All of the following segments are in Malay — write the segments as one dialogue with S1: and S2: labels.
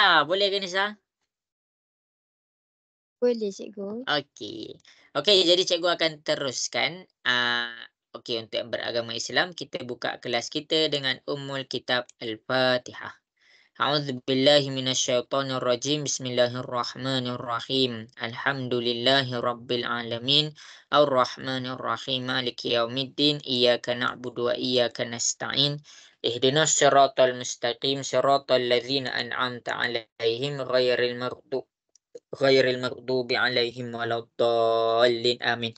S1: Nisa, boleh ke Nisa?
S2: Boleh cikgu.
S1: Okey. Okey, jadi cikgu akan teruskan. Okey, untuk yang beragama Islam, kita buka kelas kita dengan Ummul Kitab Al-Fatihah. A'udzubillahi minasyaitonirrajim. Bismillahirrahmanirrahim. Alhamdulillahirabbil alamin. Arrahmanirrahim. Maliki yaumiddin. Iyyaka na'budu wa iyyaka nasta'in. Ihdinas siratal mustaqim. Siratal ladzina an'amta 'alaihim ghairil maghdubi 'alaihim waladdallin. Amin.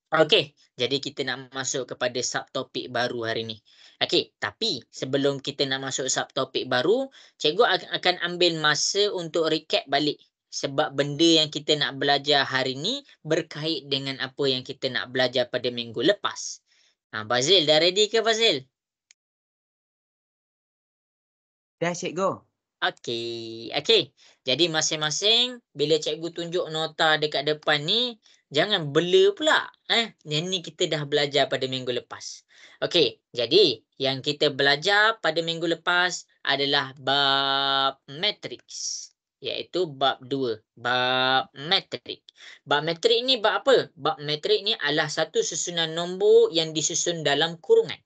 S1: Okey, jadi kita nak masuk kepada subtopik baru hari ni. Okey, tapi sebelum kita nak masuk subtopik baru, cikgu akan ambil masa untuk recap balik. Sebab benda yang kita nak belajar hari ni berkait dengan apa yang kita nak belajar pada minggu lepas. Fazil, dah ready ke Fazil?
S3: Dah cikgu.
S1: Okey, okey. Jadi masing-masing bila cikgu tunjuk nota dekat depan ni, jangan bela pula. Yang ni kita dah belajar pada minggu lepas. Okey, jadi yang kita belajar pada minggu lepas adalah bab matriks. Iaitu bab 2. Bab matrik. Bab matrik ni bab apa? Bab matrik ni adalah satu susunan nombor yang disusun dalam kurungan.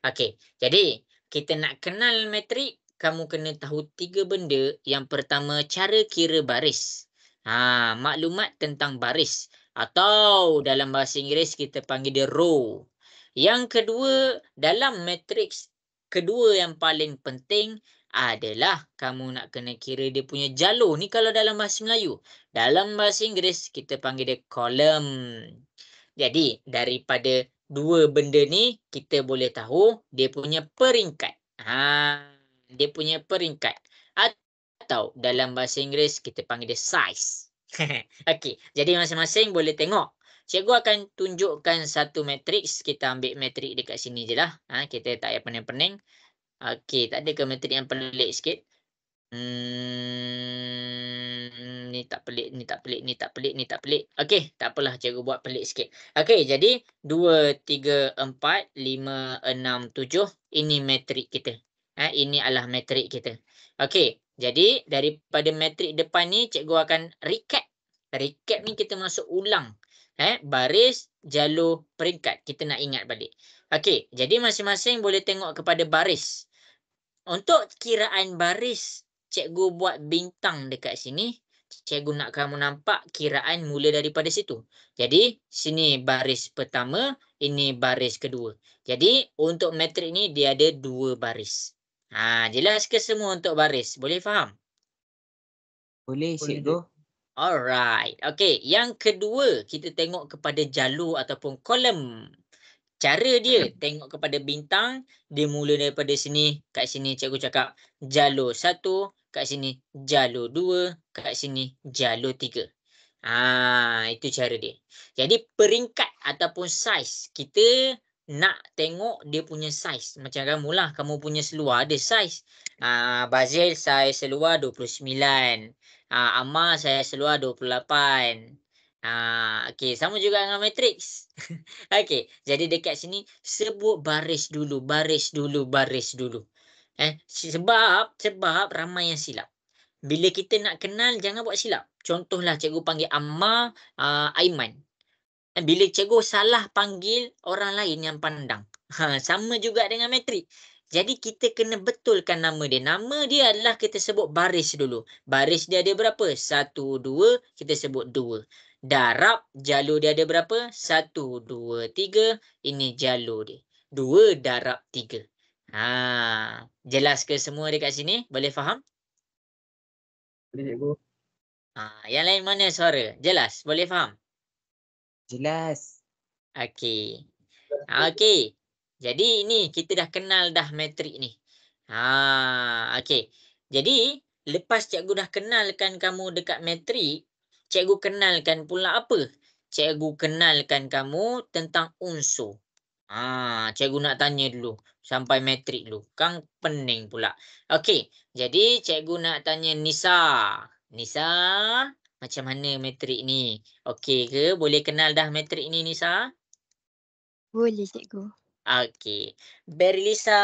S1: Okey, jadi kita nak kenal matrik, kamu kena tahu 3 benda. Yang pertama, cara kira baris. Maklumat tentang baris. Atau dalam bahasa Inggeris kita panggil dia row. Yang kedua, dalam matriks kedua yang paling penting adalah kamu nak kena kira dia punya jalur. Ni kalau dalam bahasa Melayu. Dalam bahasa Inggeris kita panggil dia column. Jadi daripada dua benda ni kita boleh tahu dia punya peringkat. Dia punya peringkat. Atau dalam bahasa Inggeris kita panggil dia size. Okey, jadi masing-masing boleh tengok. Cikgu akan tunjukkan satu matriks. Kita ambil matrik dekat sini je lah. Kita tak payah pening-pening. Okey, tak ada ke matrik yang pelik sikit? Ni tak pelik, ni tak pelik, ni tak pelik, ni tak pelik. Okey, tak apalah, cikgu buat pelik sikit. Okey, jadi 2, 3, 4, 5, 6, 7. Ini matrik kita. Ini adalah matrik kita. Okey, jadi daripada matrik depan ni, cikgu akan recap. Recap ni kita masuk ulang. Baris, jalur, peringkat. Kita nak ingat balik. Okey, jadi masing-masing boleh tengok kepada baris. Untuk kiraan baris, cikgu buat bintang dekat sini. Cikgu nak kamu nampak kiraan mula daripada situ. Jadi, sini baris pertama, ini baris kedua. Jadi, untuk matrik ni dia ada 2 baris. Jelas ke semua untuk baris? Boleh faham?
S3: Boleh cikgu.
S1: Alright. Okey, yang kedua kita tengok kepada jalur ataupun kolom. Cara dia tengok kepada bintang, dia mula daripada sini, kat sini cikgu cakap jalur 1, kat sini jalur 2, kat sini jalur 3. Itu cara dia. Jadi peringkat ataupun saiz, kita nak tengok dia punya saiz. Macam kamu lah, kamu punya seluar ada saiz. Bazil saiz seluar 29. Ammar saiz seluar 28. Okey, sama juga dengan matriks. Okey, jadi dekat sini sebut baris dulu, baris dulu, baris dulu. Sebab ramai yang silap. Bila kita nak kenal, jangan buat silap. Contohlah cikgu panggil Ammar, Aiman. Bila cikgu salah panggil orang lain yang pandang. Sama juga dengan matrik. Jadi kita kena betulkan nama dia. Nama dia adalah kita sebut baris dulu. Baris dia ada berapa? 1, 2, kita sebut 2. Darab, jalur dia ada berapa? 1, 2, 3. Ini jalur dia. 2 darab 3. Jelas ke semua dekat sini? Boleh faham?
S3: Boleh cikgu.
S1: Yang lain mana suara? Jelas? Boleh faham?
S3: Jelas.
S1: Okey. Okey. Jadi ini kita dah kenal dah matrik ni. Okey. Jadi lepas cikgu dah kenalkan kamu dekat matrik, cikgu kenalkan pula apa? Cikgu kenalkan kamu tentang unsur. Cikgu nak tanya dulu sampai matrik dulu. Kang pening pula. Okey. Jadi cikgu nak tanya Nisa. Nisa, macam mana matrik ni? Okey ke? Boleh kenal dah matrik ni Nisa?
S2: Boleh cikgu.
S1: Okey. Berilisa.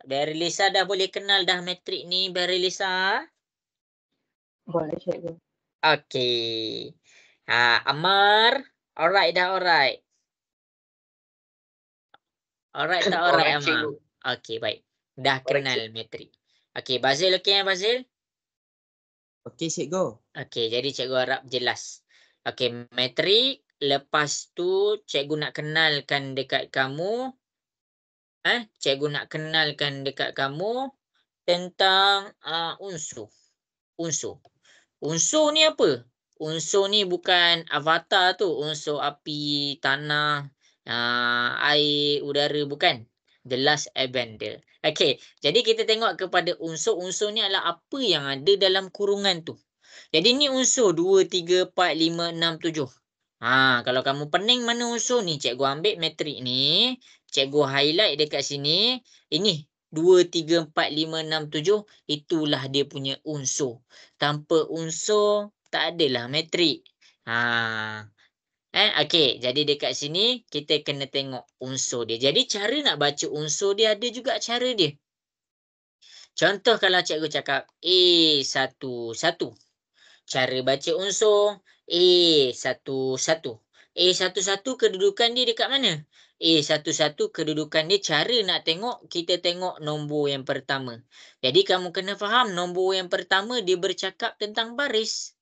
S1: Berilisa dah boleh kenal dah matrik ni, Berilisa?
S2: Boleh cikgu.
S1: Okey. Amar. Alright dah, alright. Alright tak alright, Amar? Okey, baik. Dah kenal metrik. Okey, Bazil okey Bazil?
S3: Okey, cikgu.
S1: Okey, jadi cikgu harap jelas. Okey, metrik. Lepas tu cikgu nak kenalkan dekat kamu. Cikgu nak kenalkan dekat kamu tentang unsur. Unsur. Unsur ni apa? Unsur ni bukan avatar tu. Unsur api, tanah, air, udara. Bukan. The Last Airbender. Okey, jadi kita tengok kepada unsur. Unsur ni adalah apa yang ada dalam kurungan tu. Jadi ni unsur 2, 3, 4, 5, 6, 7. Kalau kamu pening mana unsur ni, cikgu ambil metrik ni, cikgu highlight dekat sini. Ini 2, 3, 4, 5, 6, 7. Itulah dia punya unsur. Tanpa unsur, tak adalah metrik. Okey, jadi dekat sini kita kena tengok unsur dia. Jadi cara nak baca unsur dia ada juga cara dia. Contoh kalau cikgu cakap A11. Cara baca unsur A11. A11 kedudukan dia dekat mana? A11 kedudukan dia, cara nak tengok, kita tengok nombor yang pertama. Jadi kamu kena faham nombor yang pertama dia bercakap tentang baris.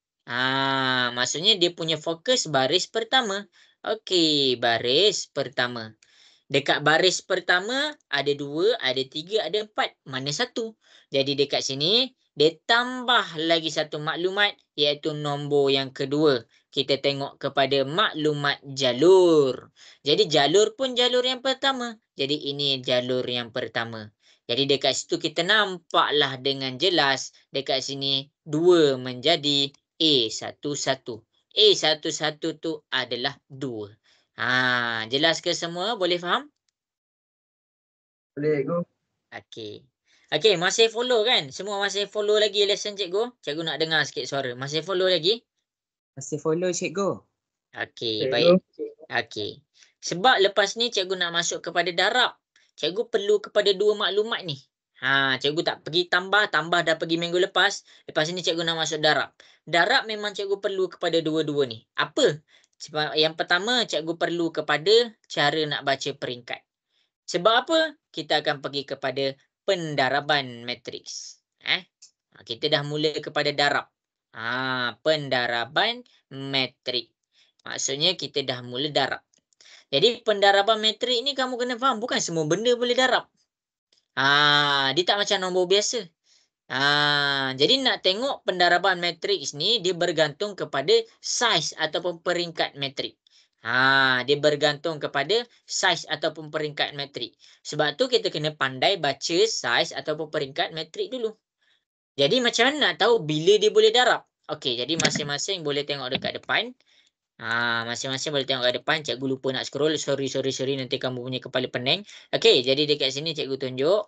S1: Maksudnya dia punya fokus baris pertama. Okey, baris pertama. Dekat baris pertama ada 2, ada 3, ada 4. Mana satu? Jadi dekat sini dia tambah lagi satu maklumat iaitu nombor yang kedua. Kita tengok kepada maklumat jalur. Jadi jalur pun jalur yang pertama. Jadi ini jalur yang pertama. Jadi dekat situ kita nampaklah dengan jelas dekat sini 2 menjadi A11. A11 tu adalah 2. Jelas ke semua? Boleh faham?
S3: Boleh, cikgu.
S1: Okey. Okey, masih follow kan? Semua masih follow lagi lesson cikgu? Cikgu nak dengar sikit suara. Masih follow lagi?
S3: Masih follow, cikgu.
S1: Okey, baik. Okey. Sebab lepas ni cikgu nak masuk kepada darab. Cikgu perlu kepada 2 maklumat ni. Cikgu tak pergi tambah dah pergi minggu lepas. Lepas ni cikgu nak masuk darab. Darab memang cikgu perlu kepada dua-dua ni. Apa? Sebab yang pertama cikgu perlu kepada cara nak baca peringkat. Sebab apa? Kita akan pergi kepada pendaraban matriks. Kita dah mula kepada darab. Pendaraban matrik. Maksudnya kita dah mula darab. Jadi pendaraban matrik ni kamu kena faham, bukan semua benda boleh darab. Dia tak macam nombor biasa. Jadi nak tengok pendaraban matriks ni dia bergantung kepada saiz ataupun peringkat matrik. Dia bergantung kepada saiz ataupun peringkat matrik. Sebab tu kita kena pandai baca saiz ataupun peringkat matrik dulu. Jadi macam mana nak tahu bila dia boleh darab? Okey, jadi masing-masing boleh tengok dekat depan. Masing-masing boleh tengok kat depan. Cikgu lupa nak scroll. Sorry. Nanti kamu punya kepala pening. Okey, jadi dekat sini cikgu tunjuk.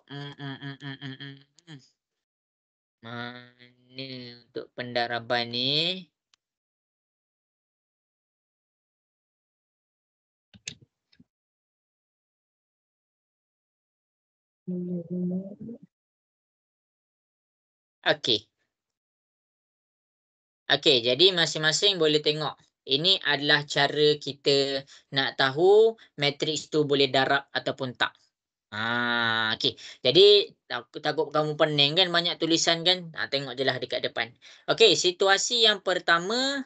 S1: Mana untuk pendaraban ni? Okey, jadi masing-masing boleh tengok. Ini adalah cara kita nak tahu matriks tu boleh darab ataupun tak. Okey. Jadi takut kamu pening kan banyak tulisan kan? Tengok je lah dekat depan. Okey, situasi yang pertama,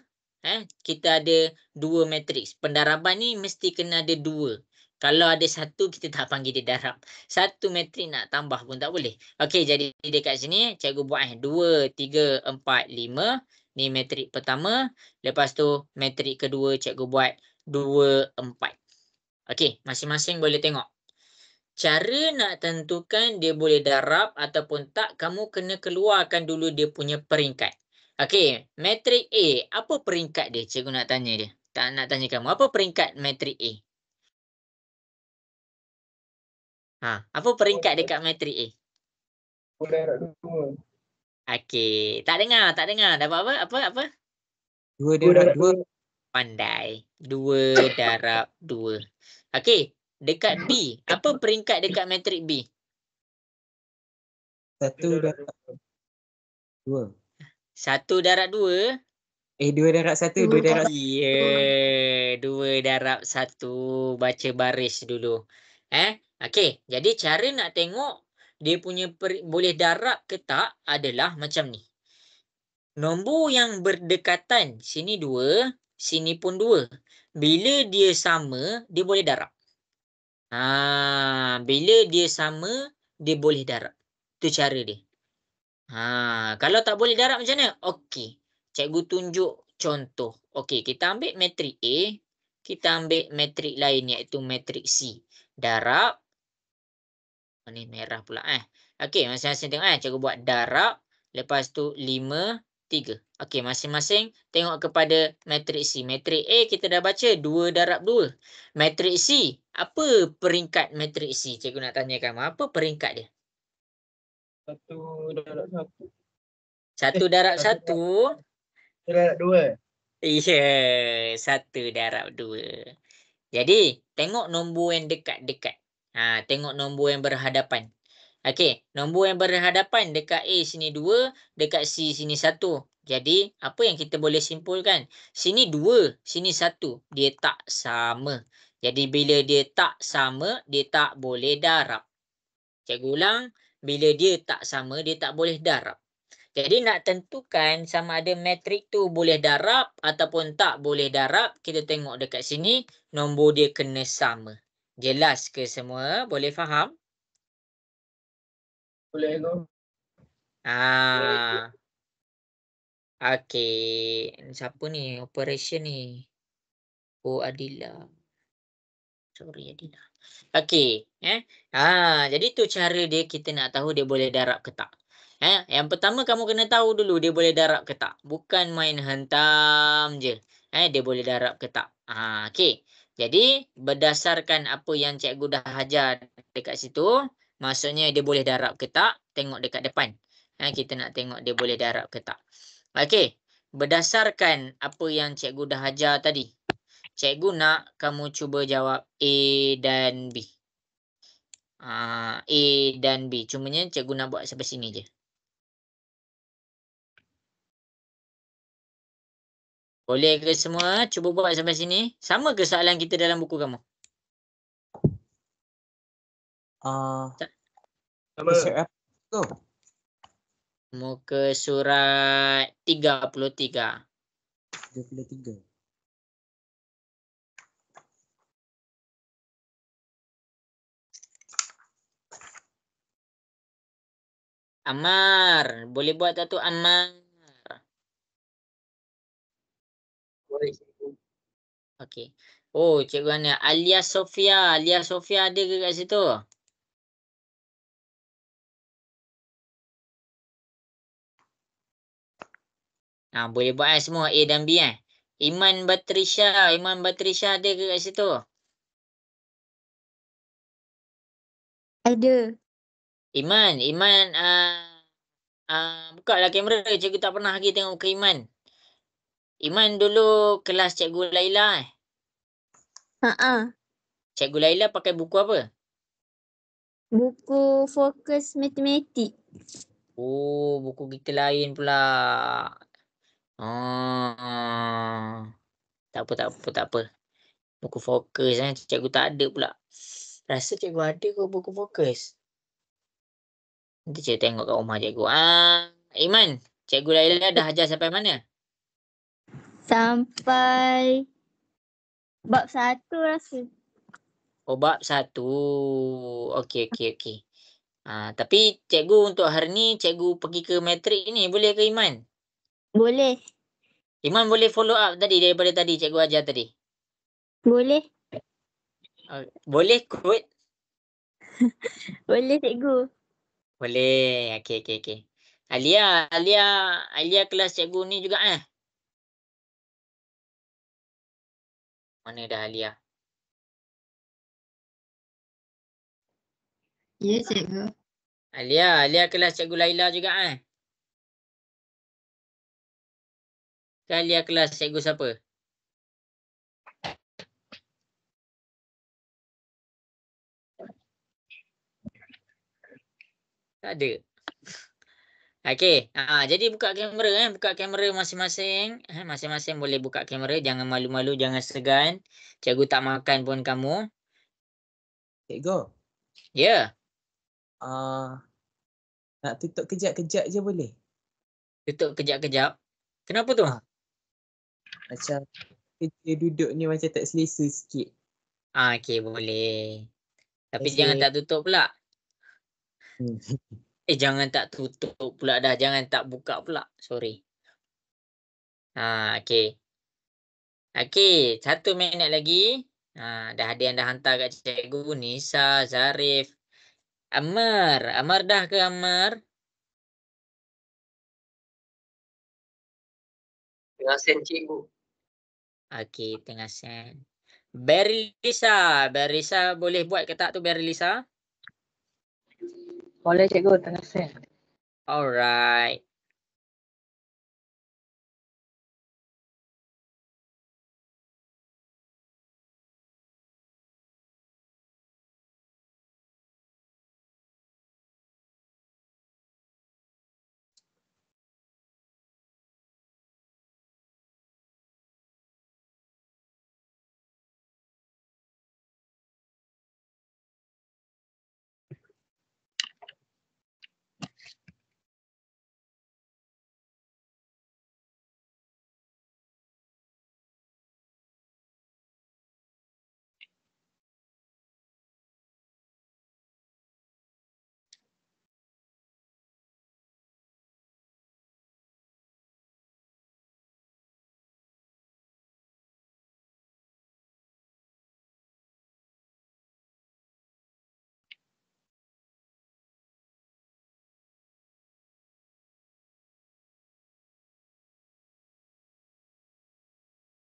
S1: kita ada 2 matriks. Pendaraban ni mesti kena ada 2. Kalau ada 1 kita tak panggil dia darab. 1 matrik nak tambah pun tak boleh. Okey, jadi dekat sini cikgu buat 2, 3, 4, 5. Ni matrik pertama. Lepas tu matrik kedua cikgu buat 2, 4. Okey, masing-masing boleh tengok. Cara nak tentukan dia boleh darab ataupun tak, kamu kena keluarkan dulu dia punya peringkat. Okey, matrik A, apa peringkat dia? Cikgu nak tanya dia. Tak nak tanya kamu. Apa peringkat matrik A? Apa peringkat dekat matrik A?
S3: Boleh darab 2.
S1: Okey, tak dengar. Dapat apa? Apa?
S3: 2 darab 2.
S1: Pandai. 2 darab 2. Okey, dekat B, apa peringkat dekat matrik B?
S3: 1 darab 2.
S1: 1 darab 2.
S3: 2 darab 1, 2 darab 1.
S1: Ya, 2 darab 1. Baca baris dulu. Okey, jadi cara nak tengok dia punya boleh darab ke tak adalah macam ni. Nombor yang berdekatan, sini 2, sini pun 2. Bila dia sama, dia boleh darab. Bila dia sama, dia boleh darab. Itu cara dia. Kalau tak boleh darab macam mana? Okey. Cikgu tunjuk contoh. Okey, kita ambil matrik A, kita ambil matrik lain iaitu matrik C. Darab. Ni merah pula Okey, masing-masing tengok Cikgu buat darab, lepas tu 5, 3. Okey, masing-masing tengok kepada matrik C. Matrik A kita dah baca 2 darab 2. Matrik C, apa peringkat matrik C? Cikgu nak tanyakan, apa peringkat dia?
S3: 1 darab 1.
S1: 1 darab 1.
S3: 1 darab 2.
S1: Ya, 1 darab 2. Jadi, tengok nombor yang dekat-dekat. Tengok nombor yang berhadapan. Okey, nombor yang berhadapan dekat A sini 2, dekat C sini 1. Jadi, apa yang kita boleh simpulkan? Sini 2, sini 1. Dia tak sama. Jadi, bila dia tak sama, dia tak boleh darab. Cikgu ulang, bila dia tak sama, dia tak boleh darab. Jadi nak tentukan sama ada matrik tu boleh darab ataupun tak boleh darab, kita tengok dekat sini, nombor dia kena sama. Jelas ke semua? Boleh faham?
S3: Boleh tu.
S1: Okey. Siapa ni? Operation ni. Oh, Adila. Sorry, Adila. Okey. Jadi tu cara dia, kita nak tahu dia boleh darab ke tak. Yang pertama kamu kena tahu dulu dia boleh darab ke tak. Bukan main hentam je. Dia boleh darab ke tak. Okey. Jadi berdasarkan apa yang cikgu dah ajar dekat situ, maksudnya dia boleh darab ke tak, tengok dekat depan. Kita nak tengok dia boleh darab ke tak. Okey. Berdasarkan apa yang cikgu dah ajar tadi, cikgu nak kamu cuba jawab A dan B. A dan B. Cumanya cikgu nak buat sampai sini je. Boleh ke semua? Cuba buat sampai sini. Sama ke soalan kita dalam buku kamu?
S3: Sama.
S1: Muka surat 33.
S3: 33.
S1: Amar. Boleh buat tak tu Amar?
S3: Boleh.
S1: Okey. Oh, cikgu Ana. Alia Sofia. Alia Sofia ada ke kat situ? Boleh buat semua A dan B Iman Batrisha. Iman Batrisha ada ke kat situ?
S2: Ada.
S1: Iman buka lah kamera. Cikgu tak pernah lagi tengok ke Iman. Iman dulu kelas Cikgu Laila Cikgu Laila pakai buku apa?
S2: Buku fokus matematik.
S1: Oh, buku kita lain pula. Tak apa. Buku fokus cikgu tak ada pula. Rasa cikgu ada ke buku fokus? Nanti cikgu tengok kat rumah cikgu. Iman, Cikgu Laila dah ajar sampai mana?
S2: Sampai bab 1 rasa.
S1: Oh, bab 1. Okey. Tapi cikgu untuk hari ni, cikgu pergi ke matrik ni. Boleh ke Iman?
S2: Boleh.
S1: Iman boleh follow up tadi daripada tadi cikgu ajar tadi?
S2: Boleh.
S1: Boleh kot?
S2: Boleh cikgu.
S1: Boleh. Okey. Alia kelas cikgu ni juga Mana dah Alia?
S2: Ya cikgu.
S1: Alia kelas cikgu Laila juga Ke Alia kelas cikgu siapa? Tak ada. Okey. Jadi buka kamera buka kamera masing-masing. Masing-masing boleh buka kamera, jangan malu-malu, jangan segan. Cikgu tak makan pun kamu.
S3: Cikgu,
S1: Ya,
S3: nak tutup kejap-kejap je boleh?
S1: tutup kejap-kejap. Kenapa tu?
S3: Ah. Macam kita duduk ni macam tak selesa sikit.
S1: Okey boleh. Tapi
S3: Terima
S1: jangan
S3: kasih.
S1: tak tutup pula.
S3: Hmm.
S1: Jangan tak tutup pula dah. Jangan tak buka pula. Sorry. Okey. Okey, 1 minit lagi. Dah ada yang dah hantar kat cikgu. Nisa, Zarif, Amar. Amar dah ke Amar?
S3: Tengah send cikgu.
S1: Okey, tengah send. Berilisa. Berilisa boleh buat ke tak tu Berilisa?
S3: Boleh cikgu, tengah send.
S1: Alright.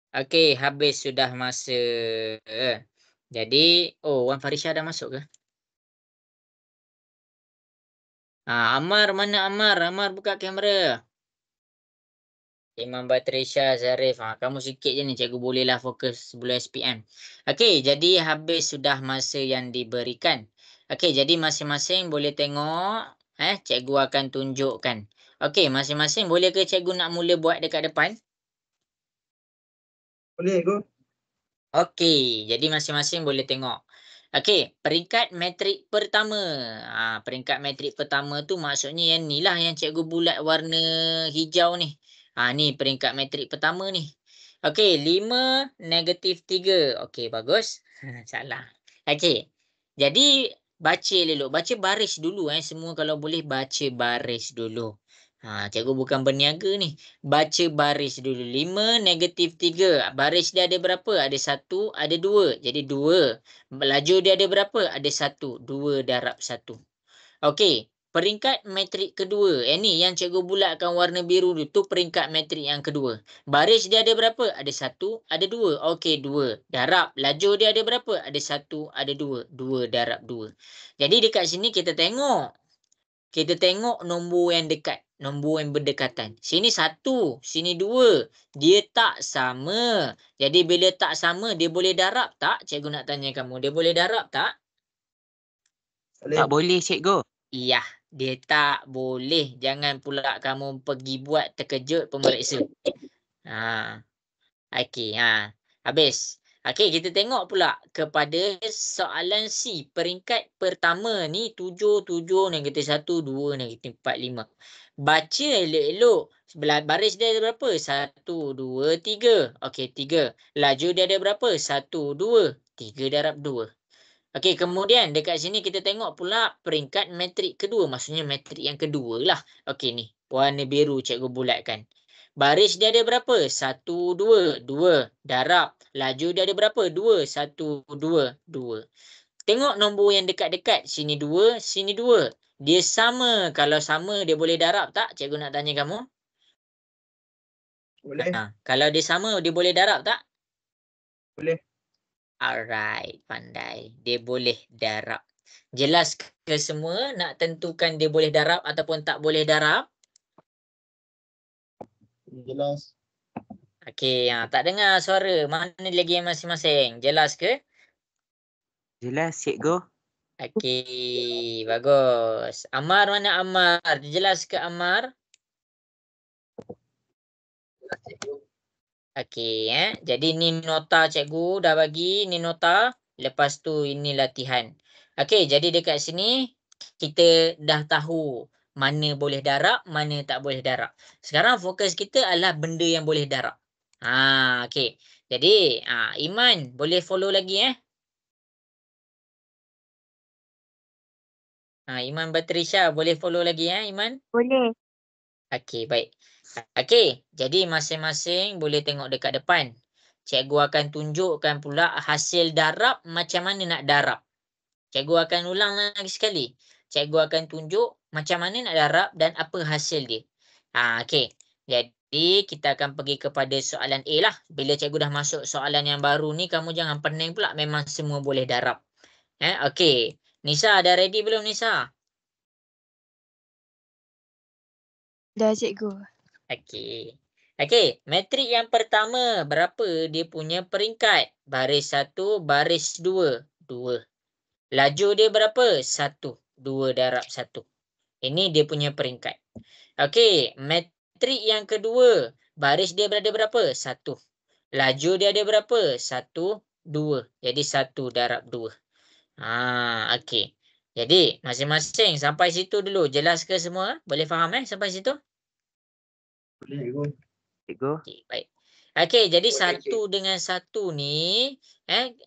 S1: Okey, habis sudah masa. Jadi, Wan Farisha dah masuk ke? Amar, mana Amar? Amar buka kamera. Imam Batrisha, Zarif. Kamu sikit je ni, cikgu bolehlah fokus sebelum SPM. Okey, jadi habis sudah masa yang diberikan. Okey, jadi masing-masing boleh tengok. Cikgu akan tunjukkan. Okey, masing-masing boleh ke cikgu nak mula buat dekat depan?
S3: Boleh cikgu.
S1: Okey, jadi masing-masing boleh tengok. Okey, peringkat metrik pertama. Peringkat metrik pertama tu maksudnya yang ni lah yang cikgu bulat warna hijau ni. Ni peringkat metrik pertama ni. Okey, 5 negatif 3. Okey, bagus. Salah. Okey. Jadi baca elok. Baca baris dulu semua kalau boleh baca baris dulu. Cikgu bukan berniaga ni. Baca baris dulu. 5 negatif 3. Baris dia ada berapa? Ada 1, ada 2. Jadi 2. Laju dia ada berapa? Ada 1. 2 darab 1. Okey. Peringkat metrik kedua. Ni yang cikgu bulatkan warna biru tu peringkat metrik yang kedua. Baris dia ada berapa? Ada 1, ada 2. Okey, 2. Darab. Laju dia ada berapa? Ada 1, ada 2. 2 darab 2. Jadi dekat sini kita tengok. Kita tengok nombor yang dekat. Nombor yang berdekatan. Sini 1. Sini 2. Dia tak sama. Jadi bila tak sama, dia boleh darab tak? Cikgu nak tanya kamu. Dia boleh darab tak?
S3: Tak boleh cikgu.
S1: Iya. Dia tak boleh. Jangan pula kamu pergi buat terkejut pemeriksa. Okey. Habis. Okey, kita tengok pula kepada soalan C. Peringkat pertama ni 7, 7, negatif 1, 2, negatif 4, 5. Baca elok-elok. Sebelah baris dia ada berapa? 1, 2, 3. Okey, 3. Laju dia ada berapa? 1, 2. 3 darab 2. Okey, kemudian dekat sini kita tengok pula peringkat metrik kedua. Maksudnya metrik yang kedua lah. Okey ni, warna biru cikgu bulatkan. Baris dia ada berapa? 1, 2. 2. Darab. Laju dia ada berapa? 2. 1, 2. 2. Tengok nombor yang dekat-dekat. Sini 2, sini 2. Dia sama. Kalau sama, dia boleh darab tak? Cikgu nak tanya kamu.
S3: Boleh.
S1: Kalau dia sama, dia boleh darab tak?
S3: Boleh.
S1: Alright, pandai. Dia boleh darab. Jelas ke semua nak tentukan dia boleh darab ataupun tak boleh darab?
S3: Jelas.
S1: Okey, tak dengar suara. Mana lagi yang masing-masing? Jelas ke?
S3: Jelas cikgu.
S1: Okey, bagus. Amar mana Amar? Jelas ke Amar? Okey, Jadi ni nota cikgu dah bagi, ni nota. Lepas tu ini latihan. Okey, jadi dekat sini kita dah tahu mana boleh darab, mana tak boleh darab. Sekarang fokus kita adalah benda yang boleh darab. Okey. Jadi, Iman boleh follow lagi Iman Batrisha boleh follow lagi Iman?
S2: Boleh.
S1: Okey, baik. Okey, jadi masing-masing boleh tengok dekat depan. Cikgu akan tunjukkan pula hasil darab macam mana nak darab. Cikgu akan ulang lagi sekali. Cikgu akan tunjuk macam mana nak darab dan apa hasil dia. Okey. Jadi kita akan pergi kepada soalan A lah. Bila cikgu dah masuk soalan yang baru ni, kamu jangan pening pula. Memang semua boleh darab. Okey. Nisa, dah ready belum Nisa?
S4: Dah cikgu.
S1: Okey. Okey, matrik yang pertama, berapa dia punya peringkat? Baris 1, baris 2. 2. Laju dia berapa? 1. 2 darab 1. Ini dia punya peringkat. Okey, matrik yang kedua, baris dia berada berapa? 1. Laju dia ada berapa? 1, 2. Jadi 1 darab 2. Okey. Jadi, masing-masing sampai situ dulu. Jelas ke semua? Boleh faham sampai situ?
S5: Cikgu.
S1: Okey, baik. Okey, jadi 1 dengan 1 ni,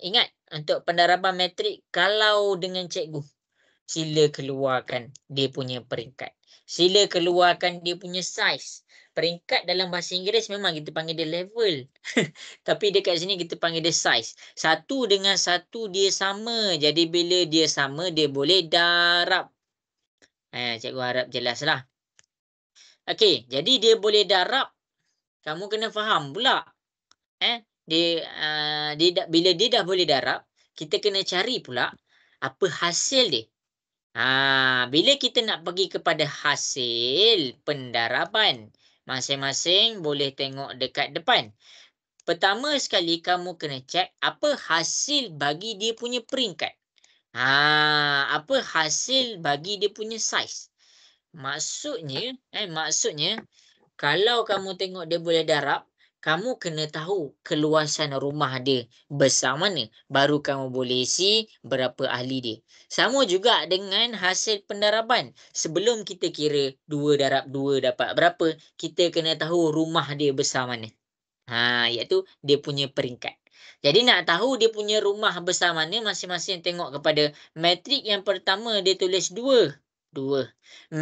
S1: ingat untuk pendaraban matrik kalau dengan cikgu, sila keluarkan dia punya peringkat. Sila keluarkan dia punya saiz. Peringkat dalam bahasa Inggeris memang kita panggil dia level. Tapi dekat sini kita panggil dia saiz. 1 dengan 1 dia sama. Jadi bila dia sama, dia boleh darab. Cikgu harap jelaslah. Okey, jadi dia boleh darab. Kamu kena faham pula. Bila dia dah boleh darab, kita kena cari pula apa hasil dia. Bila kita nak pergi kepada hasil pendaraban, masing-masing boleh tengok dekat depan. Pertama sekali kamu kena cek apa hasil bagi dia punya peringkat. Apa hasil bagi dia punya saiz. Maksudnya kalau kamu tengok dia boleh darab, kamu kena tahu keluasan rumah dia besar mana. Baru kamu boleh isi berapa ahli dia. Sama juga dengan hasil pendaraban. Sebelum kita kira 2 darab 2 dapat berapa, kita kena tahu rumah dia besar mana. Iaitu dia punya peringkat. Jadi nak tahu dia punya rumah besar mana, masing-masing tengok kepada matrik yang pertama dia tulis 2. 2.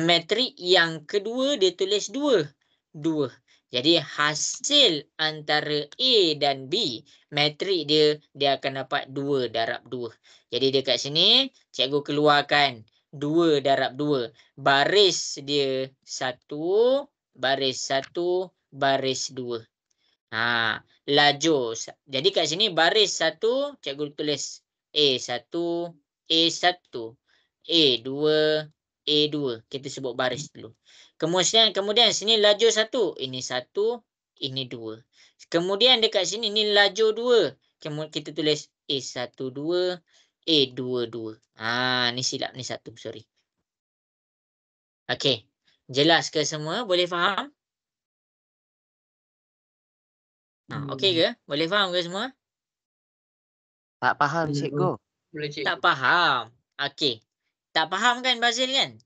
S1: Matrik yang kedua dia tulis 2. 2. Jadi hasil antara A dan B, matrik dia akan dapat 2 darab 2. Jadi dekat sini cikgu keluarkan 2 darab 2. Baris dia 1, baris 1, baris 2. Laju. Jadi kat sini baris 1 cikgu tulis A1, A1, A2, A2. Kita sebut baris dulu. Kemudian sini laju 1. Ini 1, ini 2. Kemudian dekat sini ni laju 2. Kita tulis A12, A22. Ni silap ni 1, sorry. Okey. Jelas ke semua? Boleh faham? Okey ke? Boleh faham ke semua?
S5: Tak faham cikgu.
S1: Tak faham. Okey. Tak faham kan Bazil kan?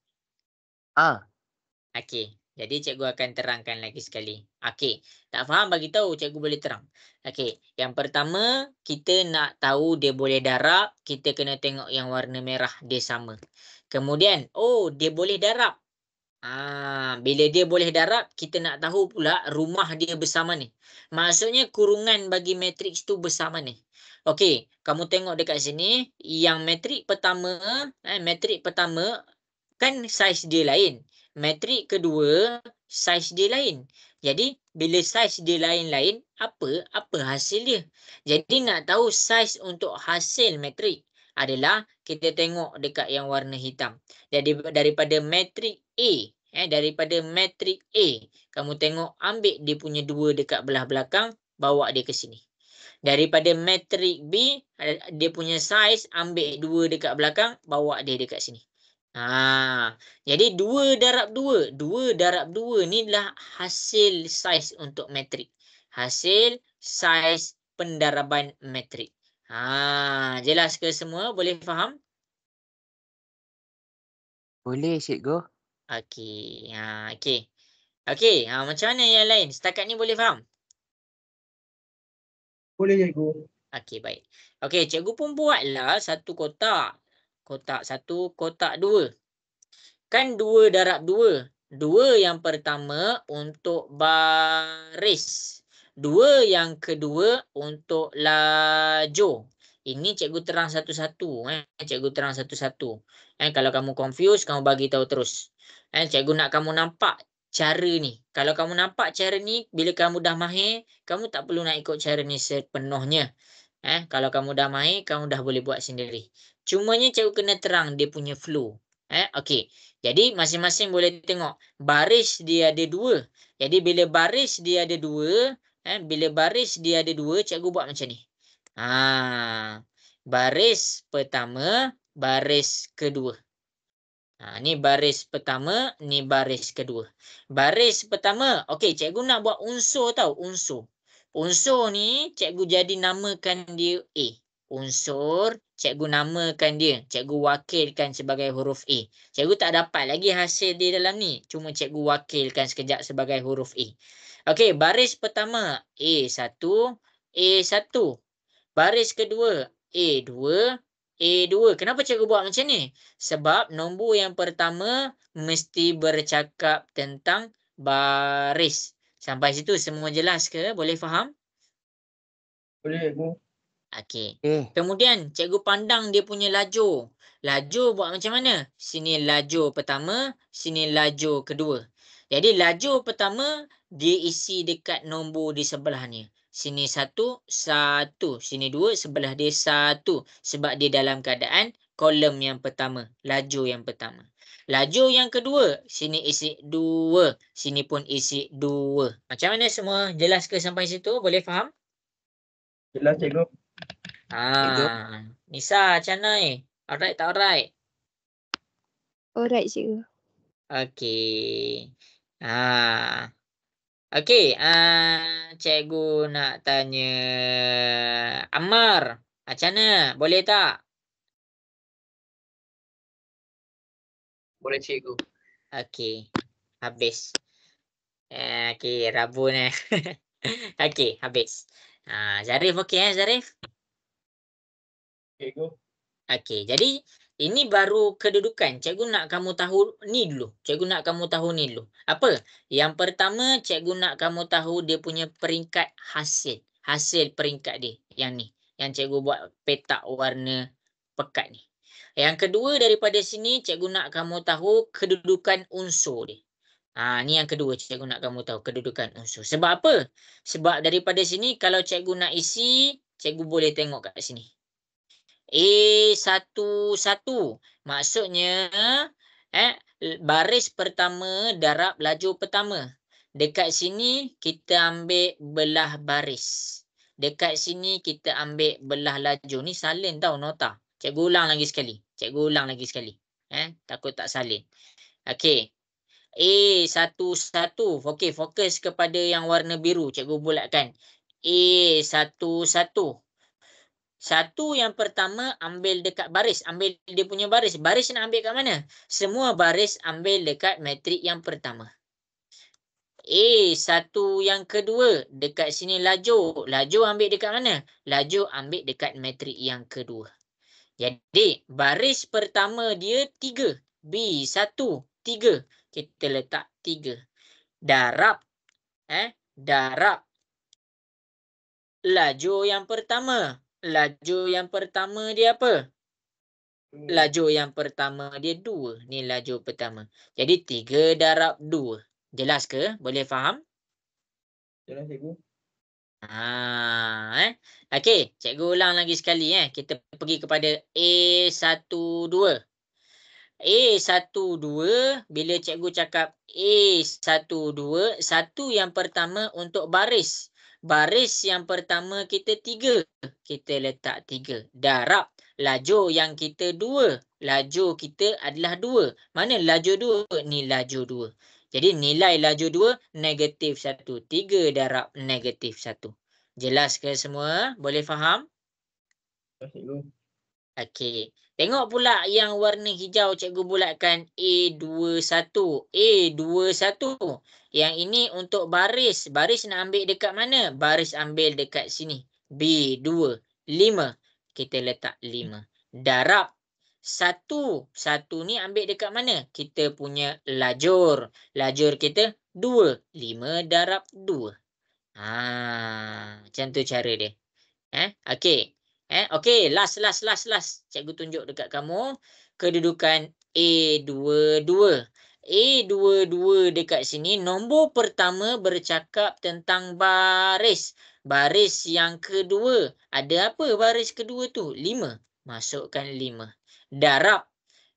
S1: Okey. Jadi cikgu akan terangkan lagi sekali. Okey. Tak faham bagi tahu, cikgu boleh terang. Okey. Yang pertama, kita nak tahu dia boleh darab, kita kena tengok yang warna merah dia sama. Kemudian, dia boleh darab. Bila dia boleh darab, kita nak tahu pula rumah dia besar mana. Maksudnya kurungan bagi matriks tu besar mana. Okey, kamu tengok dekat sini, yang matrik pertama kan saiz dia lain. Matrik kedua, saiz dia lain. Jadi, bila saiz dia lain-lain, apa hasil dia? Jadi, nak tahu saiz untuk hasil matrik adalah kita tengok dekat yang warna hitam. Jadi daripada matrik A, kamu tengok ambil dia punya 2 dekat belah belakang, bawa dia ke sini. Daripada matrik B, dia punya saiz, ambil 2 dekat belakang, bawa dia dekat sini. Jadi 2 darab 2. 2 darab 2 ni adalah hasil saiz untuk matrik. Hasil saiz pendaraban matrik. Jelas ke semua? Boleh faham?
S5: Boleh, cikgu.
S1: Okey. Okey. Okey, macam mana yang lain? Setakat ni boleh faham?
S3: Boleh cikgu.
S1: Okey, baik. Okey, cikgu pun buatlah satu kotak. Kotak 1, kotak 2. Kan 2 darab 2. 2 yang pertama untuk baris. 2 yang kedua untuk lajur. Ini cikgu terang satu-satu. Cikgu terang satu-satu. Kalau kamu confuse, kamu bagi tahu terus. Cikgu nak kamu nampak cara ni. Kalau kamu nampak cara ni, bila kamu dah mahir, kamu tak perlu nak ikut cara ni sepenuhnya. Kalau kamu dah mahir, kamu dah boleh buat sendiri. Cumanya cikgu kena terang dia punya flow. Okey. Jadi masing-masing boleh tengok. Baris dia ada 2. Jadi bila baris dia ada 2, bila baris dia ada 2, cikgu buat macam ni. Baris pertama, baris kedua. Ni baris pertama, ni baris kedua. Baris pertama, okey, cikgu nak buat unsur tau, unsur. Unsur ni cikgu jadi namakan dia A. Unsur, cikgu namakan dia. Cikgu wakilkan sebagai huruf A. Cikgu tak dapat lagi hasil di dalam ni. Cuma cikgu wakilkan sekejap sebagai huruf A. Okey, baris pertama A1, A1. Baris kedua A2, A2. Kenapa cikgu buat macam ni? Sebab nombor yang pertama mesti bercakap tentang baris. Sampai situ semua jelas ke? Boleh faham?
S3: Boleh cikgu.
S1: Okey.
S5: Eh,
S1: Kemudian cikgu pandang dia punya lajur. Lajur buat macam mana? Sini lajur pertama, sini lajur kedua. Jadi lajur pertama dia isi dekat nombor di sebelahnya. Sini 1, 1. Sini 2, sebelah dia 1. Sebab dia dalam keadaan kolom yang pertama. Lajur yang pertama. Lajur yang kedua, sini isi 2. Sini pun isi 2. Macam mana semua? Jelas ke sampai situ? Boleh faham?
S3: Jelas cikgu.
S1: Nisa, macam mana? Alright tak alright?
S4: Alright, cikgu.
S1: Okey. Okey, cikgu nak tanya Ammar, macam mana? Boleh tak?
S3: Boleh cikgu.
S1: Okey, habis. Okey, rabun Okey, habis. Zarif okey Zarif?
S3: Cikgu.
S1: Okey, jadi ini baru kedudukan. Cikgu nak kamu tahu ni dulu. Cikgu nak kamu tahu ni dulu. Apa? Yang pertama, cikgu nak kamu tahu dia punya peringkat hasil. Hasil peringkat dia. Yang ni. Yang cikgu buat petak warna pekat ni. Yang kedua daripada sini, cikgu nak kamu tahu kedudukan unsur dia. Ni yang kedua cikgu nak kamu tahu kedudukan unsur. Sebab apa? Sebab daripada sini, kalau cikgu nak isi, cikgu boleh tengok kat sini. A11. Maksudnya baris pertama darab lajur pertama. Dekat sini kita ambil belah baris. Dekat sini kita ambil belah lajur. Ni salin tau nota. Cikgu ulang lagi sekali. Cikgu ulang lagi sekali. Takut tak salin. Okey. A11. Okey, fokus kepada yang warna biru. Cikgu bulatkan. A11. Satu yang pertama ambil dekat baris. Ambil dia punya baris. Baris nak ambil kat mana? Semua baris ambil dekat matrik yang pertama. Satu yang kedua. Dekat sini lajur. Lajur ambil dekat mana? Lajur ambil dekat matrik yang kedua. Jadi baris pertama dia 3. B1. 3. Kita letak 3. Darab. Darab. Lajur yang pertama. Lajur yang pertama dia apa? Lajur yang pertama dia 2. Ni lajur pertama. Jadi 3 darab 2. Jelas ke? Boleh faham?
S3: Jelas cikgu.
S1: Okey, cikgu ulang lagi sekali. Kita pergi kepada A12. A12, bila cikgu cakap A12, satu yang pertama untuk baris. baris yang pertama kita 3. Kita letak 3. Darab lajur yang kita 2. Lajur kita adalah 2. Mana lajur 2? Ni lajur 2. Jadi nilai lajur 2 negatif 1. 3 darab negatif 1. Jelas ke semua? Boleh faham?
S3: Cikgu.
S1: Okey. Tengok pula yang warna hijau cikgu bulatkan A21. A21. Yang ini untuk baris. Baris nak ambil dekat mana? Baris ambil dekat sini. B2. 5. Kita letak 5. Darab 1. 1 ni ambil dekat mana? Kita punya lajur. Lajur kita 2. 5 darab 2. Macam tu cara dia. Okey. Okey, last. Cikgu tunjuk dekat kamu kedudukan A22. A22 dekat sini, nombor pertama bercakap tentang baris. Baris yang kedua, ada apa baris kedua tu? 5. Masukkan 5. Darab.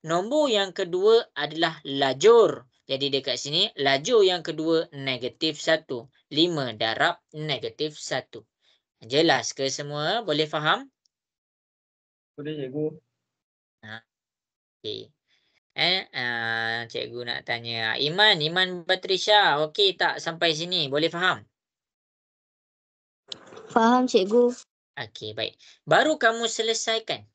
S1: Nombor yang kedua adalah lajur. Jadi dekat sini, lajur yang kedua negatif 1. 5 darab negatif 1. Jelas ke semua? Boleh faham?
S3: Boleh cikgu.
S1: Okey. Cikgu nak tanya. Iman Batrisha. Okey tak sampai sini? Boleh faham?
S2: Faham cikgu.
S1: Okey, baik. Baru kamu selesaikan.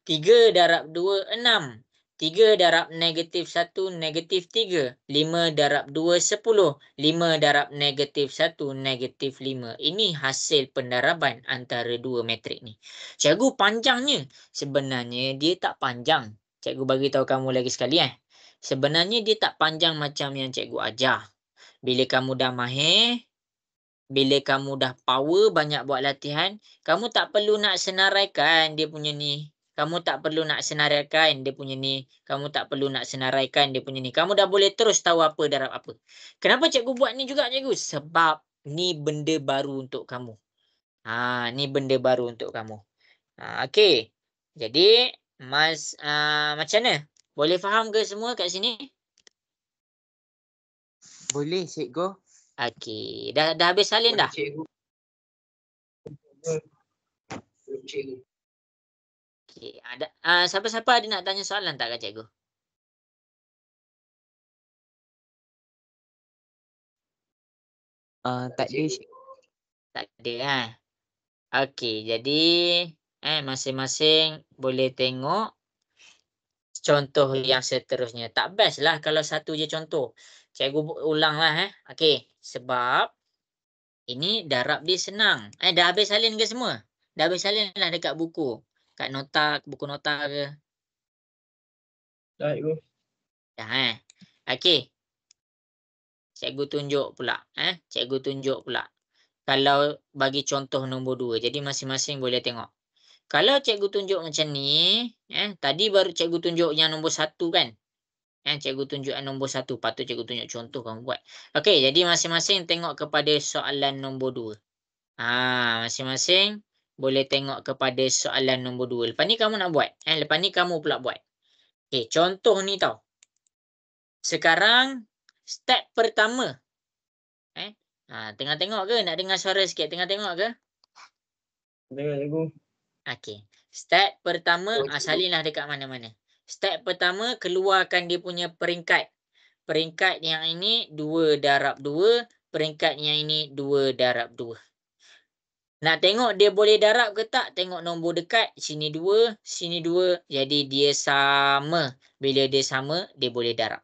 S1: 3 darab 2, 6. 3 darab negatif 1, negatif 3. 5 darab 2, 10. 5 darab negatif 1, negatif 5. Ini hasil pendaraban antara dua matrik ni. Cikgu panjangnya. Sebenarnya dia tak panjang. Cikgu bagi tahu kamu lagi sekali. Sebenarnya dia tak panjang macam yang cikgu ajar. Bila kamu dah mahir, bila kamu dah power banyak buat latihan, kamu tak perlu nak senaraikan dia punya ni. Kamu tak perlu nak senaraikan dia punya ni. Kamu tak perlu nak senaraikan dia punya ni. Kamu dah boleh terus tahu apa darab apa. Kenapa cikgu buat ni juga cikgu? Sebab ni benda baru untuk kamu. Ni benda baru untuk kamu. Okey. Jadi, macam mana? Boleh faham ke semua kat sini?
S5: Boleh, cikgu.
S1: Okey. Dah habis salin dah?
S3: Cikgu.
S1: Okey. Siapa-siapa ada nak tanya soalan tak kat cikgu?
S5: Tak ada, cikgu.
S1: Tak ada. Okey. Jadi, masing-masing boleh tengok contoh yang seterusnya. Tak best lah kalau satu je contoh. Cikgu ulang lah. Okey. Sebab ini darab dia senang. Dah habis salin ke semua? Dah habis salin lah dekat buku. Kat nota, buku nota ke?
S3: Dah cikgu.
S1: Dah Okey. Cikgu tunjuk pula. Kalau bagi contoh nombor 2. Jadi masing-masing boleh tengok. Kalau cikgu tunjuk macam ni, tadi baru cikgu tunjuk yang nombor 1 kan? Cikgu tunjuk yang nombor 1. Patut cikgu tunjuk contoh kamu buat. Okey, jadi masing-masing tengok kepada soalan nombor 2. Masing-masing boleh tengok kepada soalan nombor 2. Lepas ni kamu nak buat. Lepas ni kamu pula buat. Okey, contoh ni tau. Sekarang step pertama. Tengah tengok ke? Nak dengar suara sikit. Tengah tengok ke?
S3: Tengok cikgu.
S1: Okey. Step pertama, salinlah dekat mana-mana. Step pertama, keluarkan dia punya peringkat. Peringkat yang ini 2 darab 2. Peringkat yang ini 2 darab 2. Nak tengok dia boleh darab ke tak? Tengok nombor dekat. Sini 2, sini 2. Jadi dia sama. Bila dia sama, dia boleh darab.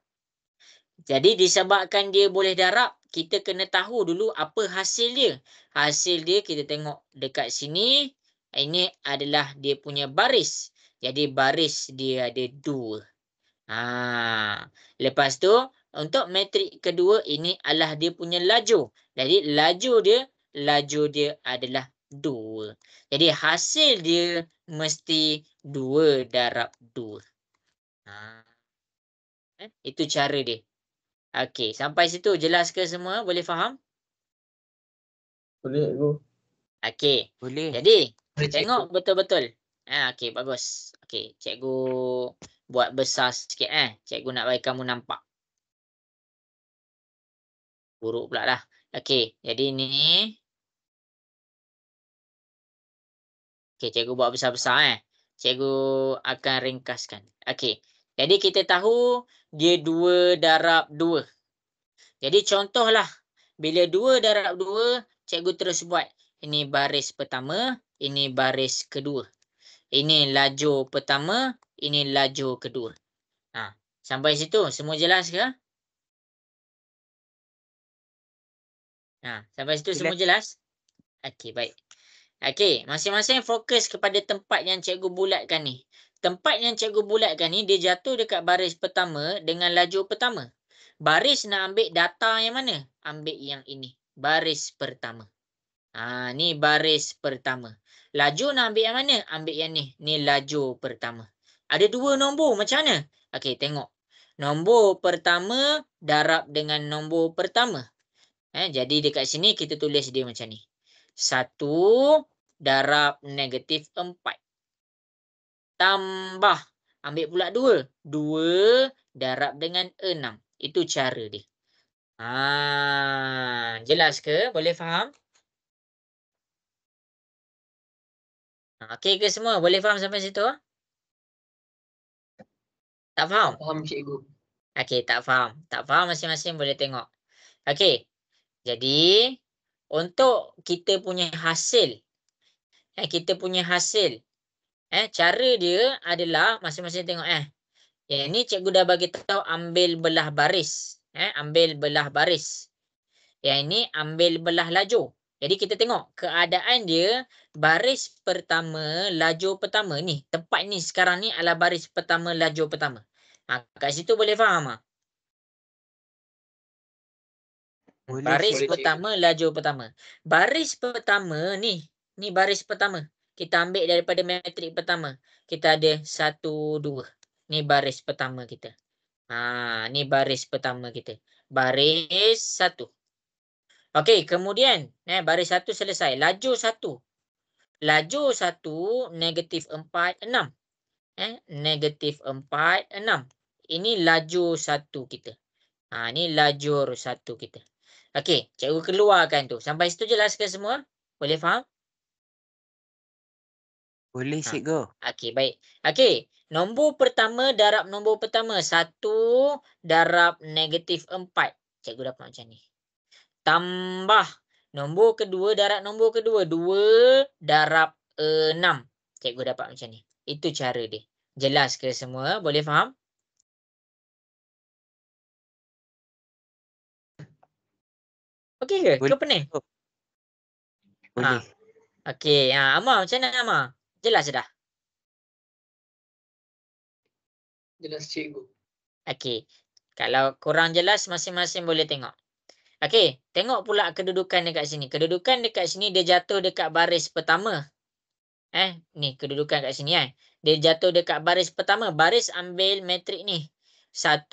S1: Jadi disebabkan dia boleh darab, kita kena tahu dulu apa hasil dia. Hasil dia kita tengok dekat sini. Ini adalah dia punya baris. Jadi baris dia ada 2. Lepas tu untuk matrik kedua ini adalah dia punya lajur. Jadi lajur dia adalah 2. Jadi hasil dia mesti 2 darab 2. Itu cara dia. Okey, sampai situ jelas ke semua? Boleh faham?
S3: Boleh cikgu.
S1: Okey.
S5: Boleh.
S1: Jadi, tengok betul-betul. Okey, bagus. Okey, cikgu buat besar sikit. Cikgu nak bagi kamu nampak. Buruk pula lah. Okey, jadi ni. Okey, cikgu buat besar-besar Cikgu akan ringkaskan. Okey. Jadi kita tahu dia 2 darab 2. Jadi contohlah bila 2 darab 2, cikgu terus buat. Ini baris pertama, ini baris kedua. Ini lajur pertama, ini lajur kedua. Sampai situ semua jelas ke? Sampai situ semua jelas? Okey, baik. Okey, masing-masing fokus kepada tempat yang cikgu bulatkan ni. Tempat yang cikgu bulatkan ni, dia jatuh dekat baris pertama dengan lajur pertama. Baris nak ambil data yang mana? Ambil yang ini. Baris pertama. Ni baris pertama. Lajur nak ambil yang mana? Ambil yang ni. Ni lajur pertama. Ada 2 nombor. Macam mana? Okey, tengok. Nombor pertama darab dengan nombor pertama. Jadi dekat sini kita tulis dia macam ni. 1 darab negatif 4. Tambah. Ambil pula 2. 2 darab dengan 6. Itu cara dia. Jelas ke? Boleh faham? Okey ke semua? Boleh faham sampai situ? Tak faham?
S6: Tak faham cikgu.
S1: Okey, tak faham. Tak faham masing-masing boleh tengok. Okey. Jadi, untuk kita punya hasil. Cara dia adalah masing-masing tengok Yang ni cikgu dah bagi tahu ambil belah baris. Ambil belah baris. Yang ini ambil belah lajur. Jadi kita tengok keadaan dia baris pertama lajur pertama ni. Tempat ni sekarang ni adalah baris pertama lajur pertama. Kat situ boleh faham?
S5: Boleh,
S1: Baris
S6: boleh,
S1: pertama lajur pertama. Baris pertama ni baris pertama. Kita ambil daripada matrik pertama. Kita ada 1, 2. Ni baris pertama kita. Ni baris pertama kita. Baris 1. Okey, kemudian baris 1 selesai. Lajur 1. Lajur 1 negatif 4, 6. Negatif 4, 6. Ini lajur 1 kita. Ni lajur 1 kita. Okey, cikgu keluarkan tu. Sampai situ jelas ke semua? Boleh faham?
S5: Boleh, cikgu.
S1: Okey, baik. Okey, nombor pertama darab nombor pertama. 1 darab negatif 4. Cikgu dapat macam ni. Tambah nombor kedua darab nombor kedua. 2 darab 6. Cikgu dapat macam ni. Itu cara dia. Jelas ke semua? Boleh faham? Okey ke? Ke pening?
S5: Boleh.
S1: Okey. Amar, macam mana Amar? Jelas dah?
S6: Jelas cikgu.
S1: Okey. Kalau kurang jelas, masing-masing boleh tengok. Okey. Tengok pula kedudukan dekat sini. Kedudukan dekat sini dia jatuh dekat baris pertama. Ni kedudukan kat sini Dia jatuh dekat baris pertama. Baris ambil matrik ni. 1,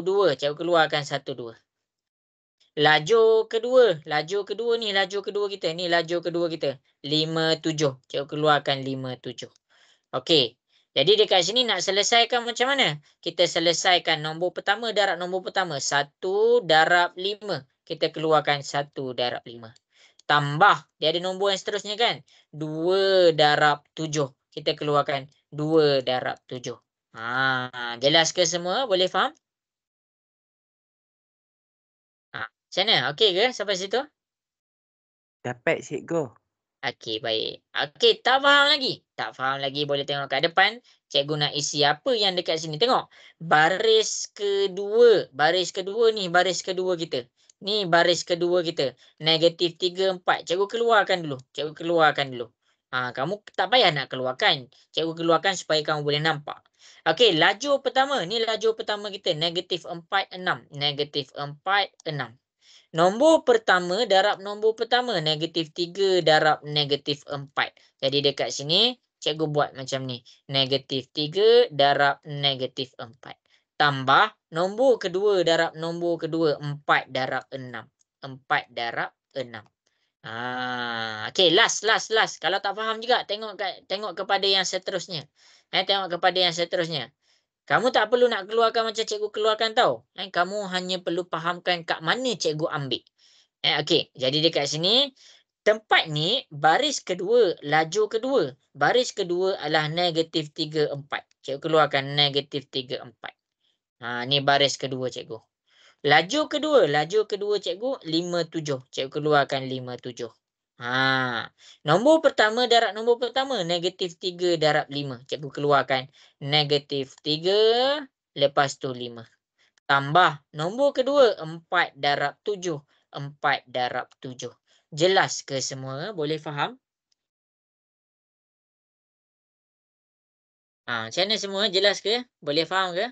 S1: 2. Cikgu keluarkan 1, 2. Lajur kedua. Lajur kedua ni. Lajur kedua kita. Ni lajur kedua kita. 5, 7. Cikgu keluarkan 5, 7. Okey. Jadi dekat sini nak selesaikan macam mana? Kita selesaikan nombor pertama darab nombor pertama. 1 darab 5. Kita keluarkan 1 darab 5. Tambah. Dia ada nombor yang seterusnya kan? 2 darab 7. Kita keluarkan 2 darab 7. Jelas ke semua? Boleh faham? Macam mana? Okey ke sampai situ?
S5: Dapat, cikgu.
S1: Okey, baik. Okey, tak faham lagi? Tak faham lagi boleh tengok kat depan. Cikgu nak isi apa yang dekat sini. Tengok. Baris kedua. Baris kedua ni. Baris kedua kita. Ni baris kedua kita. Negatif 3, 4. Cikgu keluarkan dulu. Cikgu keluarkan dulu. Kamu tak payah nak keluarkan. Cikgu keluarkan supaya kamu boleh nampak. Okey, lajur pertama. Ni lajur pertama kita. Negatif 4, 6. Negatif 4, 6. Nombor pertama darab nombor pertama. Negatif 3 darab negatif 4. Jadi dekat sini, cikgu buat macam ni. Negatif 3 darab negatif 4. Tambah nombor kedua darab nombor kedua. 4 darab 6. 4 darab 6. Okey, last. Kalau tak faham juga, tengok kepada yang seterusnya. Tengok kepada yang seterusnya. Kamu tak perlu nak keluarkan macam cikgu keluarkan tau. Kamu hanya perlu fahamkan kat mana cikgu ambil. Okey, jadi dekat sini tempat ni baris kedua, laju kedua. Baris kedua adalah -3, 4. Cikgu keluarkan -3, 4. Ni baris kedua cikgu. Laju kedua cikgu 5, 7. Cikgu keluarkan 5, 7. Nombor pertama darab nombor pertama -3 darab 5. Cikgu keluarkan -3 lepas tu 5. Tambah nombor kedua 4 darab 7. 4 darab 7. Jelas ke semua? Boleh faham? Macam mana semua? Jelas ke? Boleh faham ke?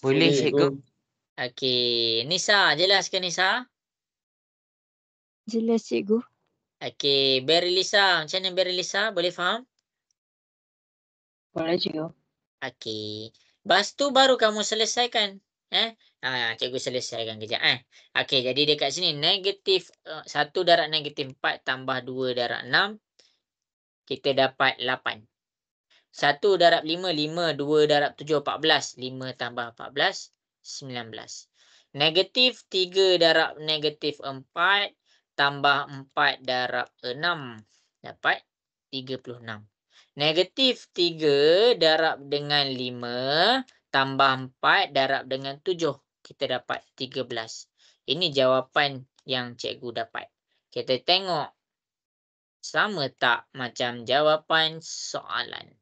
S5: Boleh cikgu.
S1: Okey. Nisa, jelas ke Nisa?
S4: Jelas cikgu.
S1: Okey. Berry Lisa. Macam mana Berry Lisa? Boleh faham?
S6: Boleh cikgu.
S1: Okey. Lepas tu baru kamu selesaikan. Cikgu selesaikan kejap. Okey, jadi dekat sini -1 darab -4 tambah 2 darab 6. Kita dapat 8. 1 darab 5, 5. 2 darab 7, 14. 5 tambah 14, 19. -3 darab -4 tambah 4 darab 6. Dapat 36. -3 darab dengan 5 tambah 4 darab dengan 7. Kita dapat 13. Ini jawapan yang cikgu dapat. Kita tengok sama tak macam jawapan soalan.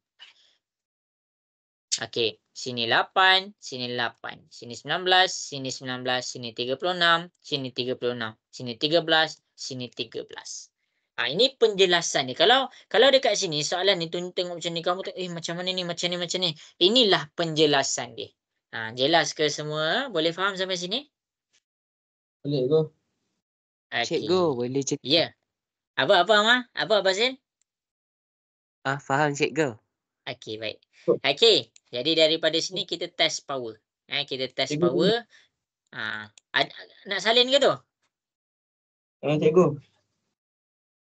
S1: Okey, sini 8, sini 8, sini 19, sini 19, sini 36, sini 36, sini 13, sini 13. Ini penjelasan ni. Kalau dekat sini soalan ni tengok macam ni, kamu macam mana ni, macam ni. Inilah penjelasan dia. Jelas ke semua? Boleh faham sampai sini?
S3: Boleh go.
S5: Cikgu,
S1: Okey.
S5: boleh cikgu.
S1: Ya. Apa Amar? Apa Basil?
S5: Faham cikgu.
S1: Okey, baik. Okey, jadi daripada sini kita test power. Kita test
S3: Cikgu.
S1: power. Nak salin ke tu?
S3: Cikgu.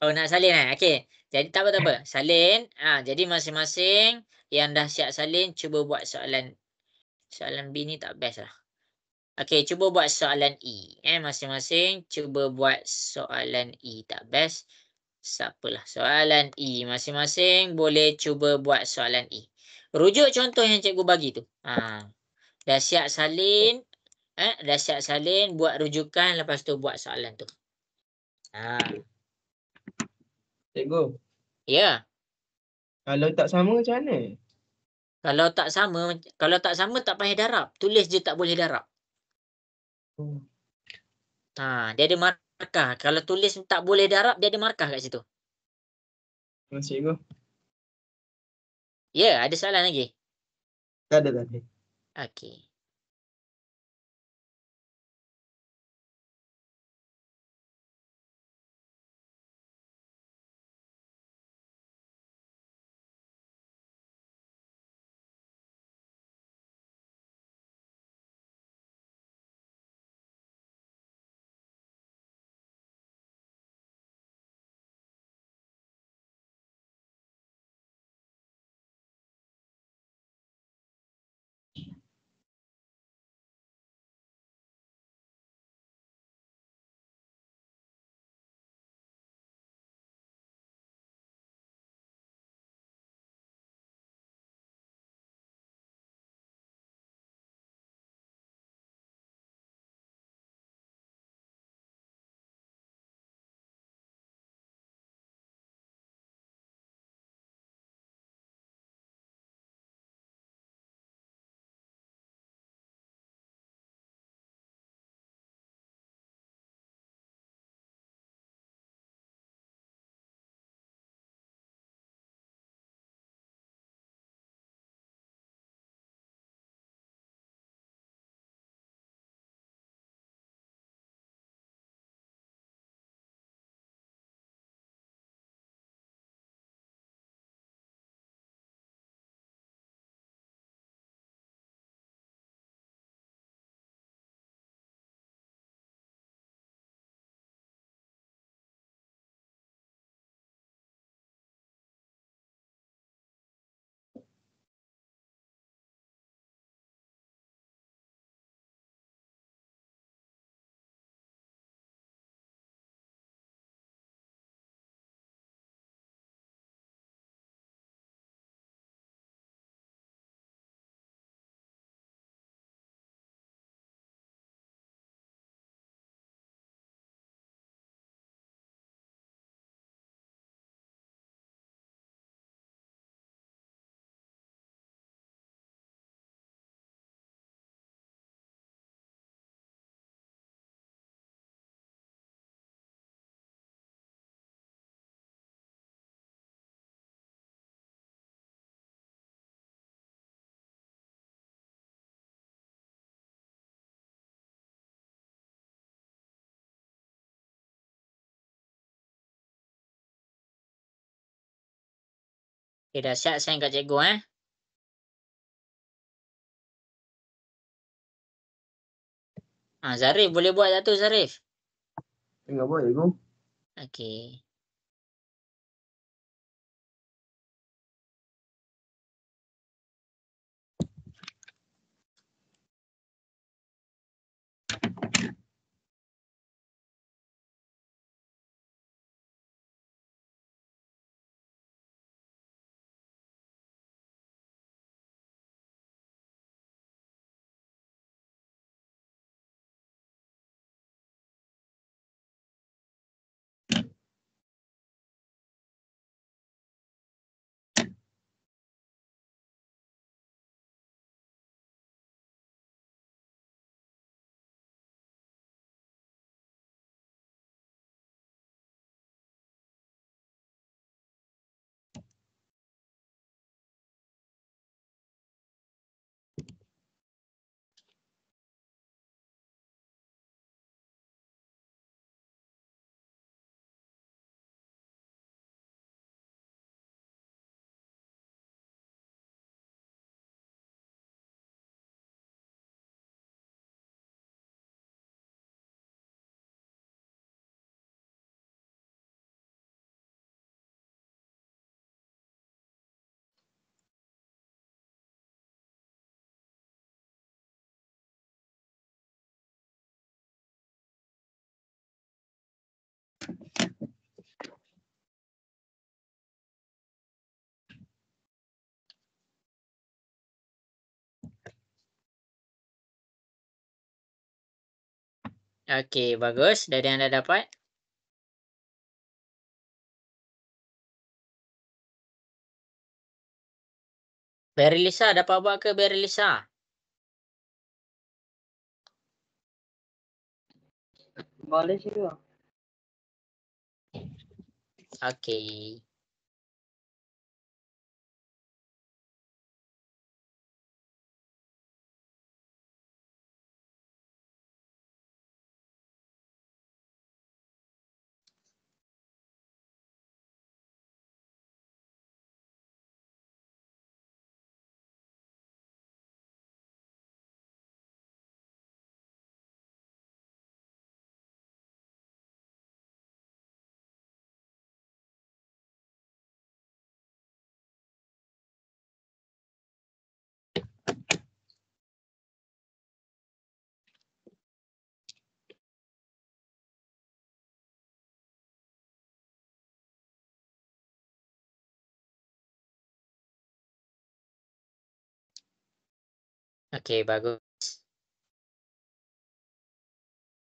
S1: Oh, nak salin Okey. Jadi tak apa. Salin. Jadi masing-masing yang dah siap salin cuba buat soalan B ni tak best lah. Okey, cuba buat soalan E. Masing-masing cuba buat soalan E tak best. Siapalah soalan E. Masing-masing boleh cuba buat soalan E. Rujuk contoh yang cikgu bagi tu. Dah siap salin. Dah siap salin, buat rujukan, lepas tu buat soalan tu.
S3: Cikgu.
S1: Ya.
S3: Kalau tak sama macam mana?
S1: Kalau tak sama tak payah darab. Tulis je tak boleh darab. Dia ada markah. Kalau tulis tak boleh darab, dia ada markah kat situ.
S3: Terima kasih cikgu.
S1: Ya, ada soalan lagi?
S3: Tak ada.
S1: Okey. Okay, dah siap sign kat cikgu Zarif boleh buat tak tu Zarif?
S6: Tengah buat cikgu.
S1: Okey. Okey, bagus. Dah ada yang dah dapat? Berry Lisa dapat buat ke Berry Lisa?
S6: Boleh cikgu.
S1: Okey. Okey, bagus.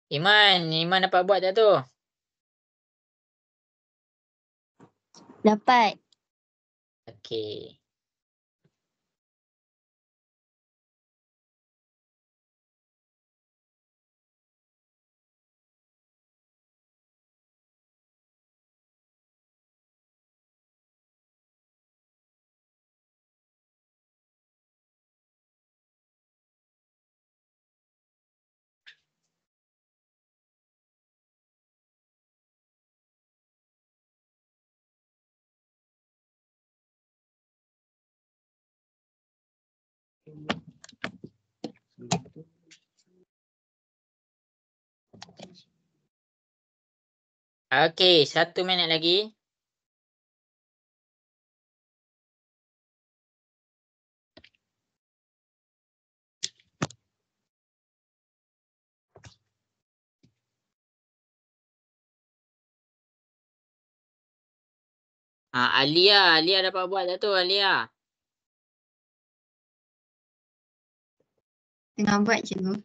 S1: Iman dapat buat tak tu?
S2: Dapat.
S1: Okey. Okey, 1 minit lagi. Alia dapat buat tak tu Alia?
S2: Tengah buat cikgu.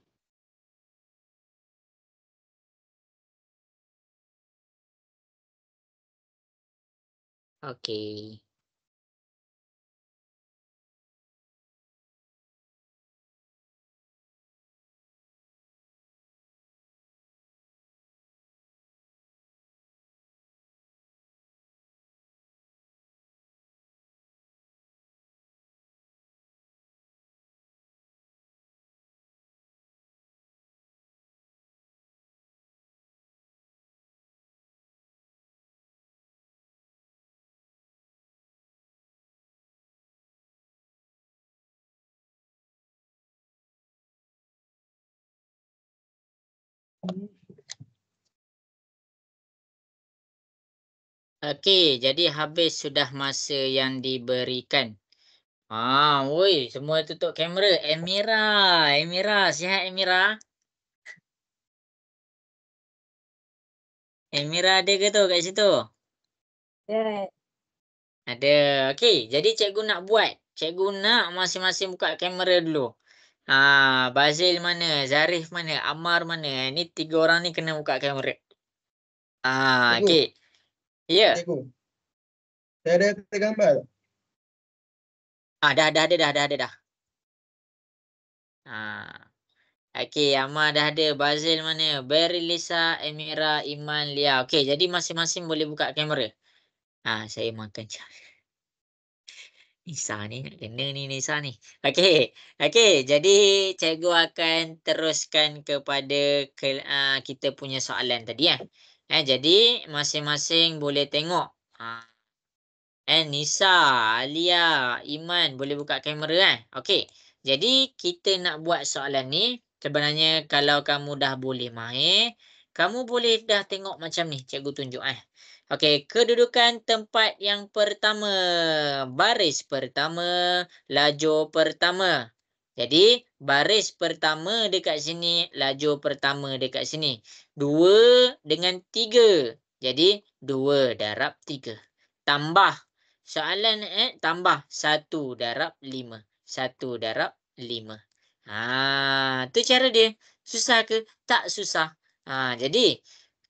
S1: Okey. Okey, jadi habis sudah masa yang diberikan. Woi, semua tutup kamera. Emira, sihat Emira? Emira ada ke tu kat situ?
S2: Ya.
S1: Ada. Okey, jadi cikgu nak buat. Cikgu nak masing-masing buka kamera dulu. Bazil mana? Zarif mana? Ammar mana? Ni 3 orang ni kena buka kamera.
S6: Cikgu.
S1: Okey. Ya.
S6: Cikgu. Saya ada tergambar.
S1: Dah ada. Okey, Ammar dah ada. Bazil mana? Berry, Lisa, Emira, Iman, Lia. Okey, jadi masing-masing boleh buka kamera. Saya makan cara. Nisa ni nak kena ni Nisa ni. Okey, jadi cikgu akan teruskan kepada kita punya soalan tadi jadi masing-masing boleh tengok. Nisa, Alia, Iman boleh buka kamera Okey. Jadi kita nak buat soalan ni sebenarnya kalau kamu dah boleh main, kamu boleh dah tengok macam ni cikgu tunjuk Okey, kedudukan tempat yang pertama, baris pertama, lajur pertama. Jadi, baris pertama dekat sini, lajur pertama dekat sini. 2 dengan 3. Jadi, 2 darab 3. Tambah. Soalan tambah 1 darab 5. 1 darab 5. Tu cara dia. Susah ke? Tak susah. Jadi,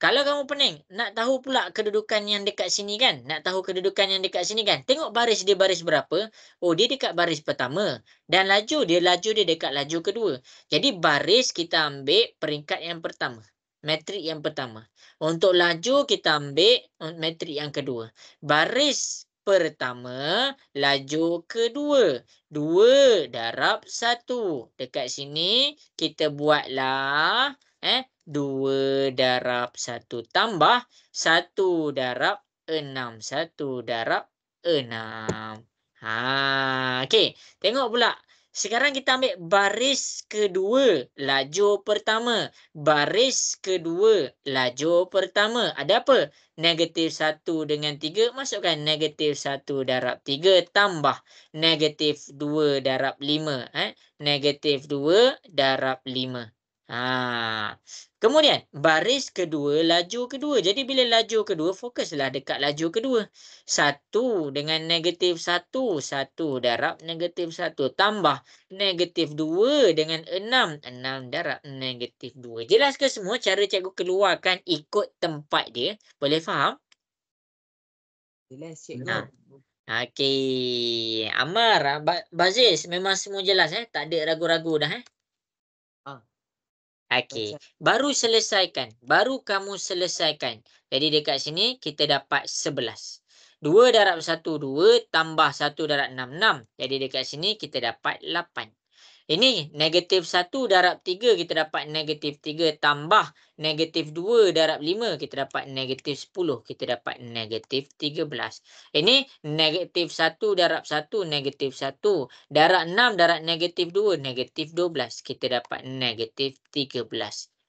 S1: kalau kamu pening, nak tahu pula kedudukan yang dekat sini kan? Nak tahu kedudukan yang dekat sini kan? Tengok baris dia baris berapa. Dia dekat baris pertama. Dan laju dia dekat laju kedua. Jadi baris kita ambil peringkat yang pertama. Metrik yang pertama. Untuk laju kita ambil metrik yang kedua. Baris pertama, laju kedua. 2 darab 1. Dekat sini kita buatlah 2 darab 1 tambah 1 darab 6. 1 darab 6. Okey. Tengok pula. Sekarang kita ambil baris kedua, lajur pertama. Baris kedua, lajur pertama. Ada apa? Negatif 1 dengan 3. Masukkan negatif 1 darab 3 tambah negatif 2 darab 5. Negatif 2 darab 5. Kemudian baris kedua, laju kedua. Jadi bila laju kedua, fokuslah dekat laju kedua. 1 dengan negatif 1. 1 darab negatif 1 tambah negatif 2 dengan 6. 6 darab negatif 2. Jelas ke semua cara cikgu keluarkan ikut tempat dia? Boleh faham?
S3: Jelas cikgu.
S1: Okey. Ammar, Baziz, memang semua jelas tak ada ragu-ragu dah Okey. Baru kamu selesaikan. Jadi dekat sini kita dapat 11. 2 darab 1, 2 tambah 1 darab 6, 6. Jadi dekat sini kita dapat 8. Ini negatif 1 darab 3 kita dapat negatif 3 tambah negatif 2 darab 5 kita dapat negatif 10. Kita dapat negatif 13. Ini negatif 1 darab 1 negatif 1 darab 6 darab negatif 2 negatif 12. Kita dapat negatif 13.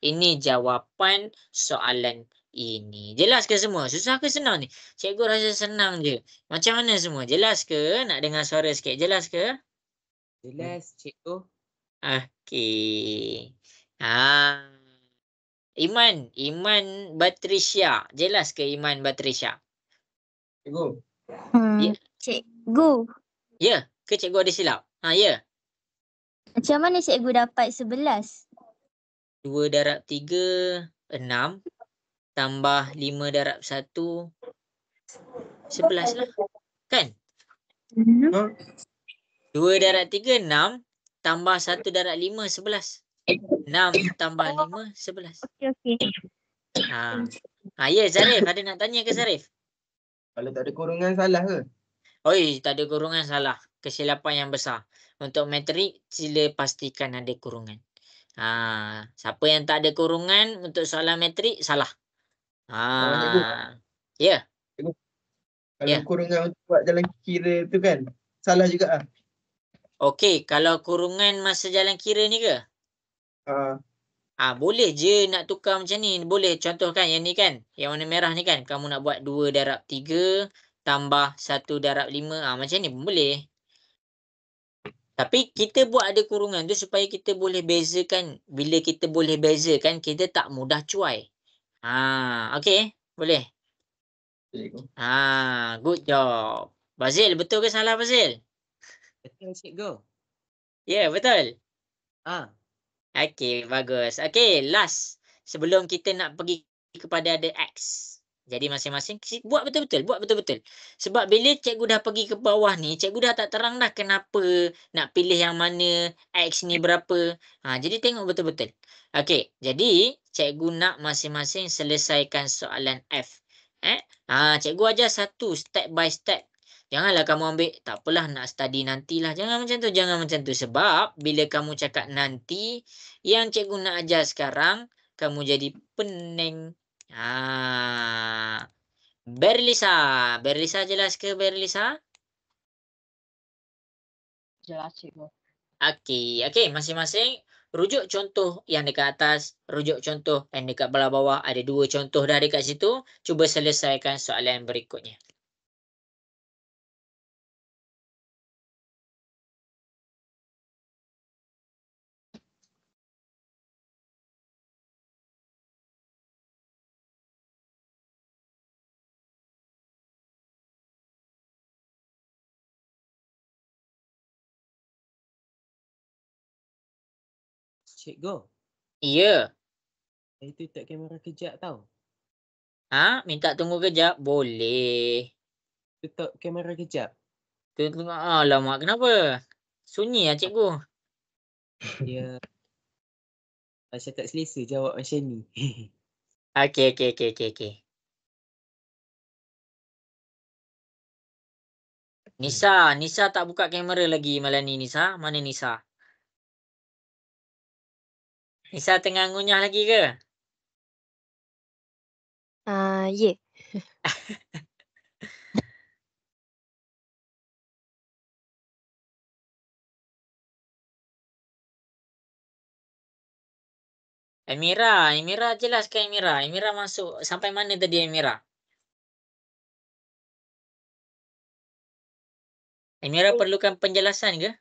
S1: Ini jawapan soalan ini. Jelas ke semua? Susah ke senang ni? Cikgu rasa senang je. Macam mana semua? Jelas ke? Nak dengar suara sikit. Jelas ke?
S3: Jelas cikgu.
S1: Okey. Iman Batrisya. Jelas ke Iman Batrisya?
S6: Cikgu.
S1: Ya.
S2: Cikgu,
S1: Ya, ke cikgu ada silap? Ya.
S2: macam mana cikgu dapat 11?
S1: 2 darab 3, 6. Tambah 5 darab 1, 11 lah. Kan? 2 darab 3, 6. Tambah 1 darab 5, 11. 6 tambah 5, 11.
S2: Okey.
S1: Ya, Zarif. Ada nak tanya ke Zarif?
S6: Kalau tak ada kurungan salah ke?
S1: Tak ada kurungan salah. Kesilapan yang besar. Untuk matrik, sila pastikan ada kurungan. Siapa yang tak ada kurungan untuk soalan matrik, salah. Ya.
S6: Kalau kurungan untuk buat jalan kira tu kan, salah juga
S1: Okey, kalau kurungan masa jalan kira ni ke? Boleh je nak tukar macam ni. Boleh. Contohkan yang ni kan. Yang warna merah ni kan. Kamu nak buat 2 darab 3 tambah 1 darab 5. Macam ni pun boleh. Tapi kita buat ada kurungan tu supaya kita boleh bezakan. Bila kita boleh bezakan, kita tak mudah cuai. Okay. Boleh.
S6: Cikgu.
S1: Good job. Fazil, betul ke salah Fazil?
S5: Betul cikgu.
S1: Ya, betul.
S5: Ah,
S1: Bagus. Last. Sebelum kita nak pergi kepada ada X. Jadi masing-masing buat betul-betul. Buat betul-betul. Sebab bila cikgu dah pergi ke bawah ni, cikgu dah tak terang dah kenapa nak pilih yang mana, X ni berapa. Jadi tengok betul-betul. Jadi cikgu nak masing-masing selesaikan soalan F. Cikgu ajar satu step by step. Janganlah kamu ambil, tak apalah nak study nantilah. Jangan macam tu. Sebab bila kamu cakap nanti, yang cikgu nak ajar sekarang, kamu jadi pening. Berlisa jelas ke Berlisa?
S4: Jelas cikgu.
S1: Masing-masing rujuk contoh yang dekat atas, rujuk contoh yang dekat belah bawah. Ada 2 contoh dah dekat situ. Cuba selesaikan soalan berikutnya.
S5: cikgu.
S1: Ya.
S5: Saya tutup kamera kejap tau.
S1: Minta tunggu kejap? Boleh.
S5: Tutup kamera kejap.
S1: Tunggu. Alamak, kenapa? Sunyi lah cikgu.
S5: Ya. Saya tak selesa jawab macam ni.
S1: Okey. Nisa tak buka kamera lagi malam ni, Nisa. Mana Nisa? Nisa tengah ngunyah lagi ke?
S4: Ya.
S1: Amira jelaskan Amira. Amira masuk sampai mana tadi Amira? Amira perlukan penjelasan ke?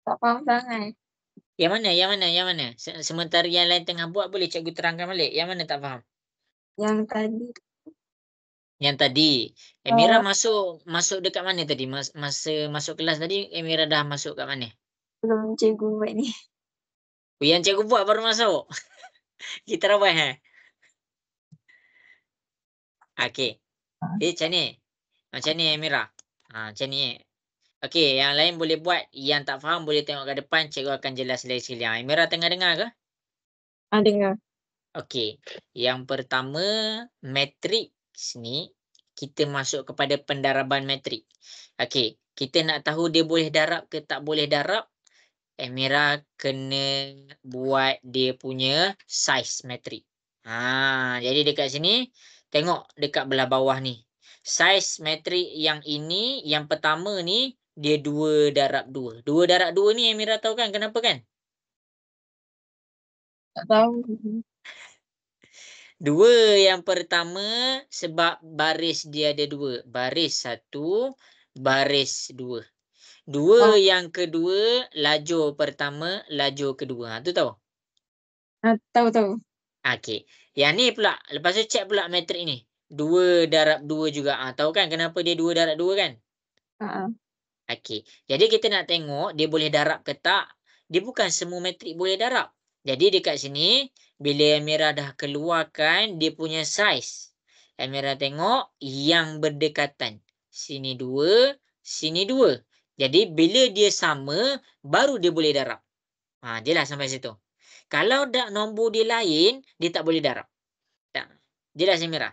S2: Tak faham sangat.
S1: Yang mana? Sementara yang lain tengah buat, boleh cikgu terangkan balik. Yang mana tak faham?
S2: Yang tadi.
S1: Yang tadi. Amira masuk dekat mana tadi? Masa masuk kelas tadi, Amira dah masuk kat mana?
S2: Belum cikgu buat ni.
S1: Yang cikgu buat baru masuk. Kita rawai Okey. Macam ni Amira. Macam ni. Okey, yang lain boleh buat. Yang tak faham boleh tengok ke depan. Cikgu akan jelas lagi sekali. Amira tengah dengar ke?
S2: Dengar.
S1: Okey. Yang pertama, matriks ni kita masuk kepada pendaraban matrik. Okey, kita nak tahu dia boleh darab ke tak boleh darab. Amira kena buat dia punya size matrik. Jadi dekat sini tengok dekat belah bawah ni. Size matrik yang ini, yang pertama ni dia 2 darab 2. 2 darab 2 ni Amira tahu kan kenapa kan?
S2: Tak tahu.
S1: 2 yang pertama sebab baris dia ada 2. Baris 1, baris 2. 2 yang kedua, lajur pertama, lajur kedua. Tu tahu?
S2: Tahu.
S1: Okey. Yang ni pula, lepas tu check pula matrik ni. 2 darab 2 juga. Tahu kan kenapa dia 2 darab 2 kan? Okey. Jadi kita nak tengok dia boleh darab ke tak. Dia bukan semua matrik boleh darab. Jadi dekat sini, bila Amira dah keluarkan dia punya size. Amira tengok yang berdekatan. Sini 2, sini 2. Jadi bila dia sama, baru dia boleh darab. Jelas sampai situ. Kalau dah nombor dia lain, dia tak boleh darab. Tak. Jelas Amira?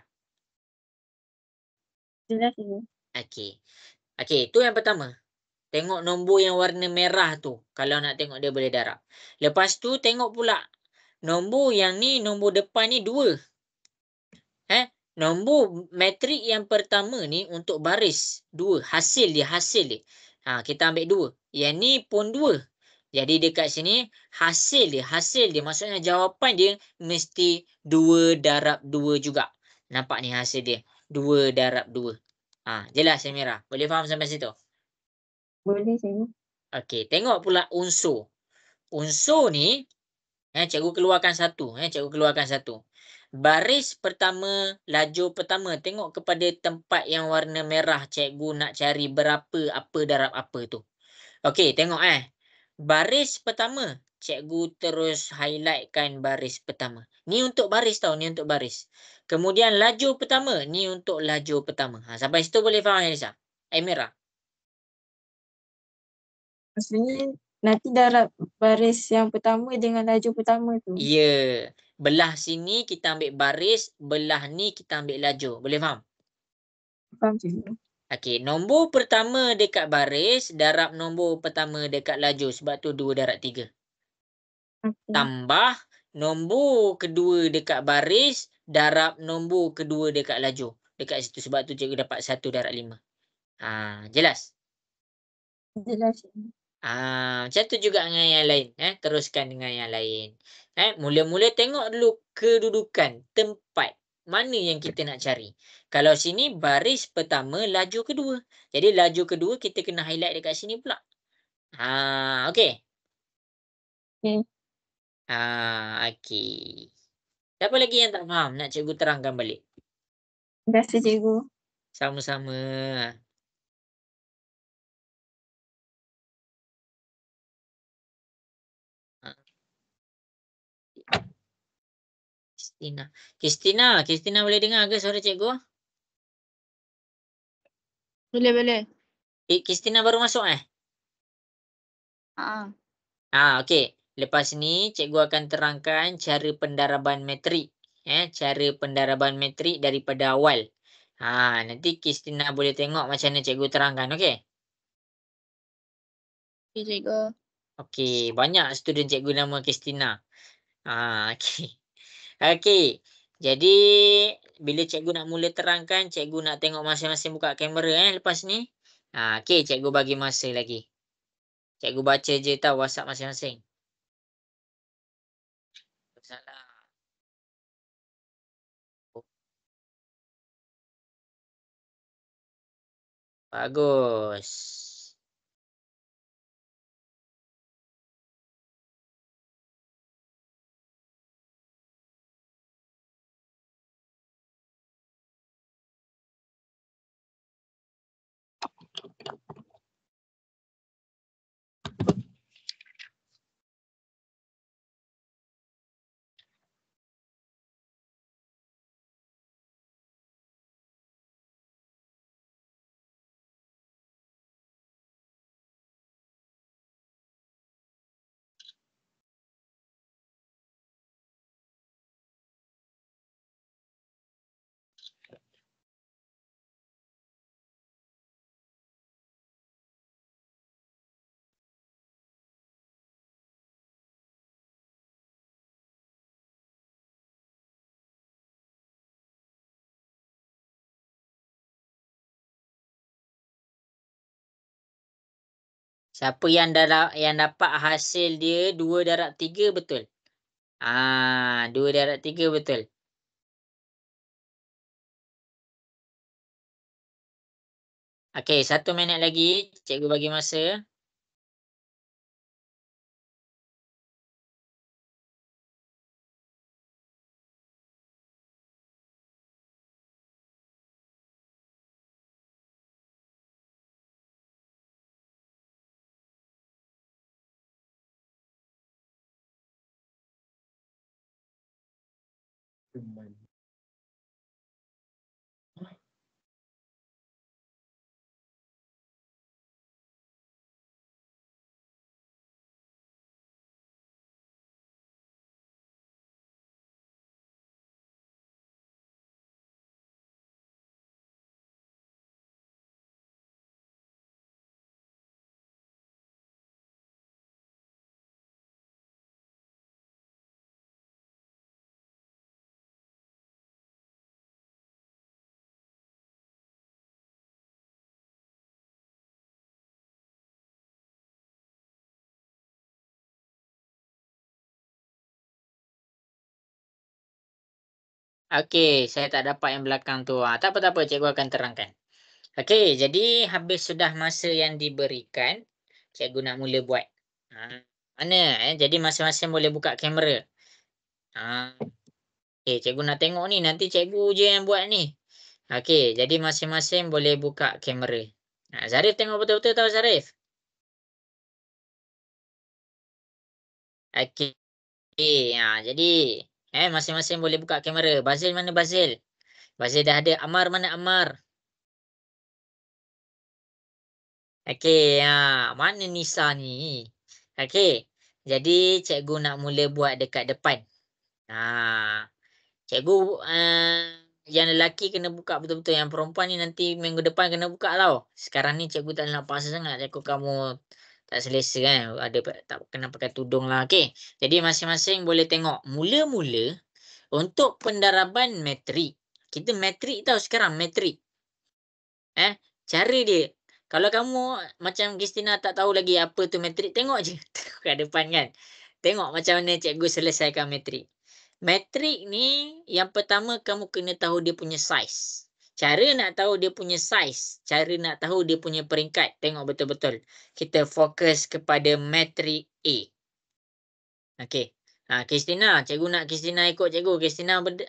S2: Jelas cikgu.
S1: Okey, itu yang pertama. Tengok nombor yang warna merah tu. Kalau nak tengok dia boleh darab. Lepas tu tengok pula. Nombor yang ni, nombor depan ni 2. Nombor matrik yang pertama ni untuk baris 2. Hasil dia. Kita ambil 2. Yang ni pun 2. Jadi dekat sini hasil dia maksudnya jawapan dia mesti 2 darab 2 juga. Nampak ni hasil dia. 2 darab 2. Jelas Amira? Boleh faham sampai situ?
S2: Boleh cikgu.
S1: Okey, tengok pula unsur. Unsur ni cikgu keluarkan satu. Cikgu keluarkan satu. Baris pertama, laju pertama. Tengok kepada tempat yang warna merah. Cikgu nak cari berapa, apa darab apa tu. Okey, tengok baris pertama. Cikgu terus highlightkan baris pertama. Ni untuk baris tau, ni untuk baris. Kemudian laju pertama. Ni untuk laju pertama. Sampai situ boleh faham Elisa? Amira?
S2: Maksudnya nanti darab baris yang pertama dengan laju pertama tu.
S1: Ya. Belah sini kita ambil baris, belah ni kita ambil laju. Boleh faham?
S2: Faham cikgu?
S1: Okey, nombor pertama dekat baris darab nombor pertama dekat laju. Sebab tu 2 darab 3.
S2: Okay.
S1: Tambah nombor kedua dekat baris darab nombor kedua dekat laju. Dekat situ. Sebab tu cikgu dapat 1 darab 5. Jelas?
S2: Jelas cikgu.
S1: Macam tu juga dengan yang lain. Teruskan dengan yang lain. Mula-mula tengok dulu kedudukan tempat. Mana yang kita nak cari. Kalau sini baris pertama, laju kedua. Jadi laju kedua kita kena highlight dekat sini pula. Okey.
S2: Okey.
S1: Okey. Siapa lagi yang tak faham? Nak cikgu terangkan balik.
S2: Terima kasih cikgu.
S1: Sama-sama. Kristina boleh dengar ke suara cikgu?
S4: Boleh.
S1: Kristina baru masuk Okey. Lepas ni cikgu akan terangkan cara pendaraban metrik. Cara pendaraban metrik daripada awal. Nanti Kristina boleh tengok macam mana cikgu terangkan, okey?
S4: Okey cikgu.
S1: Okey, banyak student cikgu nama Kristina. Okey. Okey. Jadi bila cikgu nak mula terangkan, cikgu nak tengok masing-masing buka kamera lepas ni. Okey, cikgu bagi masa lagi. Cikgu baca je tau WhatsApp masing-masing. Salah. Bagus. Siapa yang dapat hasil dia 2 darab 3 betul? 2 darab 3 betul. Okey, 1 minit lagi. Cikgu bagi masa. Okey, saya tak dapat yang belakang tu. Tak apa, cikgu akan terangkan. Okey, jadi habis sudah masa yang diberikan, cikgu nak mula buat. Mana jadi masing-masing boleh buka kamera. Okey, cikgu nak tengok ni, nanti cikgu je yang buat ni. Okey, jadi masing-masing boleh buka kamera. Zarif tengok betul-betul tahu Zarif? Okey. Jadi masing-masing boleh buka kamera. Bazil mana Bazil? Bazil dah ada. Amar mana Amar? Okey, mana Nisa ni? Okey. Jadi cikgu nak mula buat dekat depan. Cikgu yang lelaki kena buka betul-betul. Yang perempuan ni nanti minggu depan kena buka tau. Sekarang ni cikgu tak nak paksa sangat. Cikgu kamu tak selesa kan. Ada tak kena pakai tudung lah. Okey. Jadi masing-masing boleh tengok. Mula-mula untuk pendaraban metrik. Kita metrik tau sekarang. Metrik. Cara dia. Kalau kamu macam Kristina tak tahu lagi apa tu metrik. Tengok je. Tengok kat depan kan. Tengok macam mana cikgu selesaikan metrik. Metrik ni yang pertama kamu kena tahu dia punya saiz. Cara nak tahu dia punya saiz, cara nak tahu dia punya peringkat, tengok betul-betul. Kita fokus kepada metrik A. Okey. Kristina, cikgu nak Kristina ikut cikgu.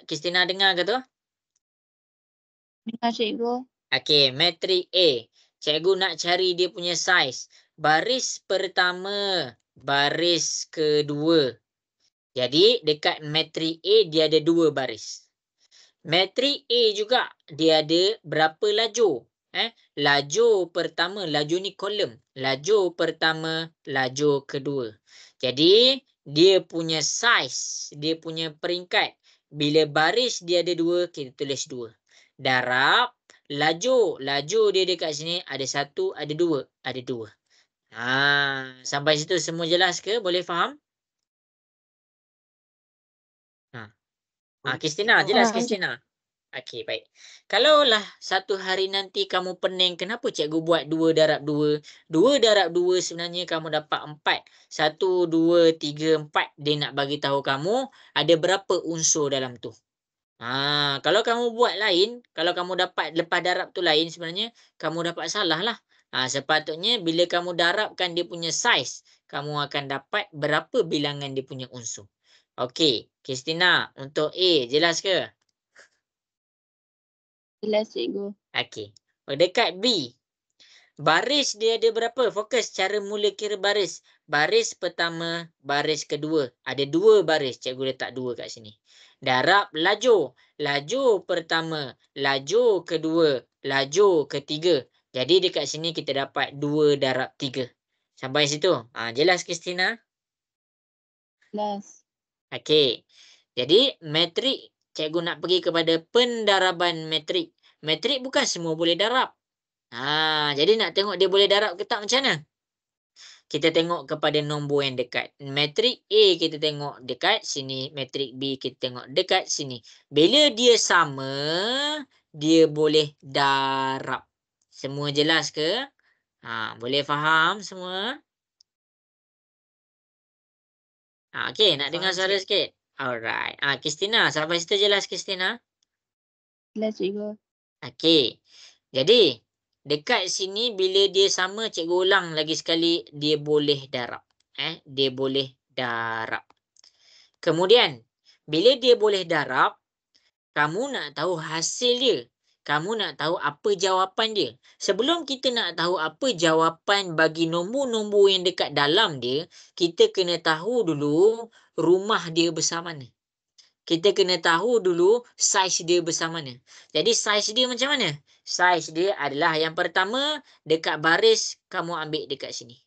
S1: Kristina dengar ke tu?
S4: Dengar cikgu.
S1: Okey, metrik A. Cikgu nak cari dia punya saiz. Baris pertama, baris kedua. Jadi dekat metrik A dia ada 2 baris. Metrik A juga dia ada berapa lajur? Lajur pertama, lajur ni kolom. Lajur pertama, lajur kedua. Jadi dia punya saiz, dia punya peringkat. Bila baris dia ada 2, kita tulis 2. Darab lajur. Lajur dia dekat sini ada 1, ada 2, ada 2. Sampai situ semua jelas ke? Boleh faham? Kristina, jelas Kristina? Okey, baik. Kalaulah satu hari nanti kamu pening, kenapa cikgu buat 2 darab 2? 2 darab 2 sebenarnya kamu dapat 4. 1, 2, 3, 4. Dia nak bagi tahu kamu ada berapa unsur dalam tu. Kalau kamu buat lain, kalau kamu dapat lepas darab tu lain sebenarnya, kamu dapat salah lah. Sepatutnya bila kamu darabkan dia punya saiz, kamu akan dapat berapa bilangan dia punya unsur. Okey, Kristina, untuk A, jelas ke?
S4: Jelas cikgu.
S1: Okey. Dekat B, baris dia ada berapa? Fokus cara mula kira baris. Baris pertama, baris kedua. Ada 2 baris. Cikgu letak 2 kat sini. Darab lajur. Lajur pertama, lajur kedua, lajur ketiga. Jadi dekat sini kita dapat 2 darab 3. Sampai situ. Jelas Kristina?
S4: Jelas.
S1: Okey. Jadi metrik, cikgu nak pergi kepada pendaraban metrik. Metrik bukan semua boleh darab. Jadi nak tengok dia boleh darab ke tak macam mana? Kita tengok kepada nombor yang dekat. Metrik A kita tengok dekat sini. Metrik B kita tengok dekat sini. Bila dia sama, dia boleh darab. Semua jelas ke? Boleh faham semua? Okey, nak dengar suara sikit? Alright. Kristina, sampai situ jelas Kristina?
S4: Jelas cikgu.
S1: Okey. Jadi, dekat sini bila dia sama, cikgu ulang lagi sekali, dia boleh darab. Dia boleh darab. Kemudian, bila dia boleh darab, kamu nak tahu hasil dia. Kamu nak tahu apa jawapan dia. Sebelum kita nak tahu apa jawapan bagi nombor-nombor yang dekat dalam dia, kita kena tahu dulu rumah dia besar mana. Kita kena tahu dulu saiz dia besar mana. Jadi saiz dia macam mana? Saiz dia adalah yang pertama, dekat baris kamu ambil dekat sini.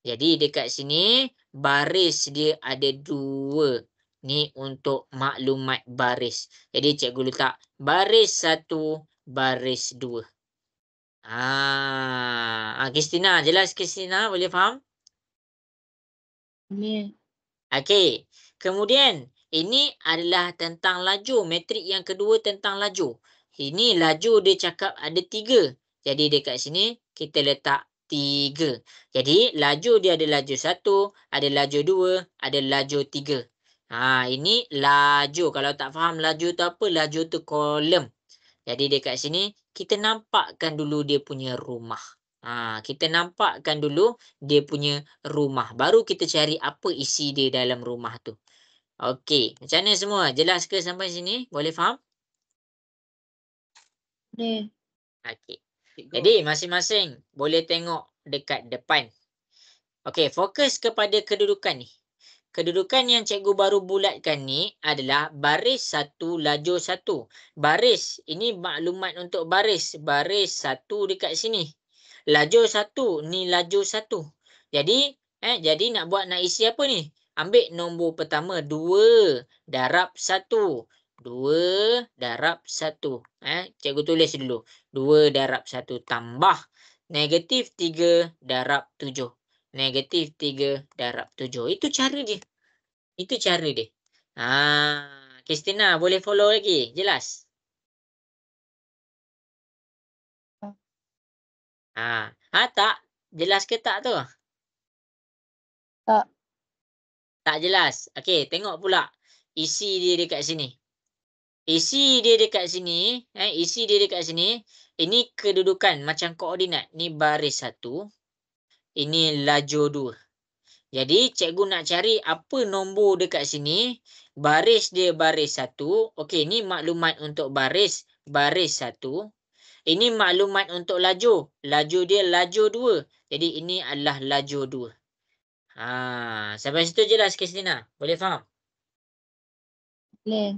S1: Jadi dekat sini baris dia ada 2. Ni untuk maklumat baris. Jadi cikgu letak baris 1, baris 2. Kristina, jelas Kristina? Boleh faham?
S4: Boleh.
S1: Okey. Kemudian ini adalah tentang lajur. Metrik yang kedua tentang lajur. Ini lajur dia cakap ada 3. Jadi dekat sini kita letak 3. Jadi lajur dia ada lajur 1, ada lajur 2, ada lajur 3. Ini laju. Kalau tak faham laju tu apa? Laju tu kolom. Jadi dekat sini kita nampakkan dulu dia punya rumah. Kita nampakkan dulu dia punya rumah. Baru kita cari apa isi dia dalam rumah tu. Okey, macam mana semua? Jelas ke sampai sini? Boleh faham?
S4: Boleh.
S1: Okey.
S5: Cikgu.
S1: Jadi masing-masing boleh tengok dekat depan. Okey, fokus kepada kedudukan ni. Kedudukan yang cikgu baru bulatkan ni adalah baris satu, lajur satu. Baris, ini maklumat untuk baris. Baris satu dekat sini. Lajur satu, ni lajur satu. Jadi nak isi apa ni? Ambil nombor pertama, 2 darab 1. 2 darab 1. Cikgu tulis dulu. 2 darab 1 tambah negatif 3 darab 7. Negatif 3 darab 7. Itu cara dia. Itu cara dia. Kristina boleh follow lagi? Jelas? Tak? Jelas ke tak tu?
S4: Tak.
S1: Tak jelas. Okey, tengok pula isi dia dekat sini. Isi dia dekat sini, ini kedudukan macam koordinat. Ni baris 1. Ini lajur 2. Jadi cikgu nak cari apa nombor dekat sini. Baris dia baris 1. Okey, ni maklumat untuk baris 1. Ini maklumat untuk lajur. Lajur dia lajur 2. Jadi ini adalah lajur 2. Sampai situ jelas Kristina? Boleh faham?
S4: Boleh.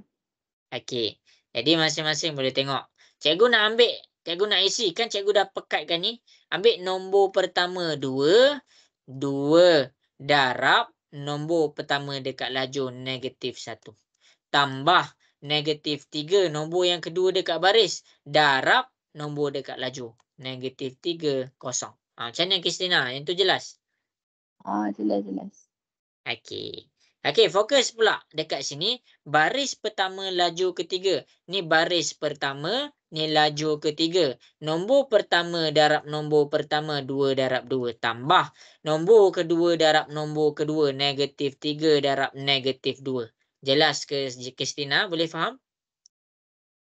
S1: Okey. Jadi masing-masing boleh tengok. Cikgu nak isi. Kan cikgu dah pekatkan ni. Ambil nombor pertama 2. 2 darab nombor pertama dekat lajur negatif 1. Tambah negatif 3 nombor yang kedua dekat baris. Darab nombor dekat lajur. Negatif 3, kosong. Macam mana Kristina? Yang tu jelas?
S4: Jelas.
S1: Okey, fokus pula dekat sini. Baris pertama, lajur ketiga. Ni baris pertama, ni lajur ketiga. Nombor pertama darab nombor pertama, 2 darab 2. Tambah nombor kedua darab nombor kedua, negatif 3 darab negatif 2. Jelas ke Kristina? Boleh faham?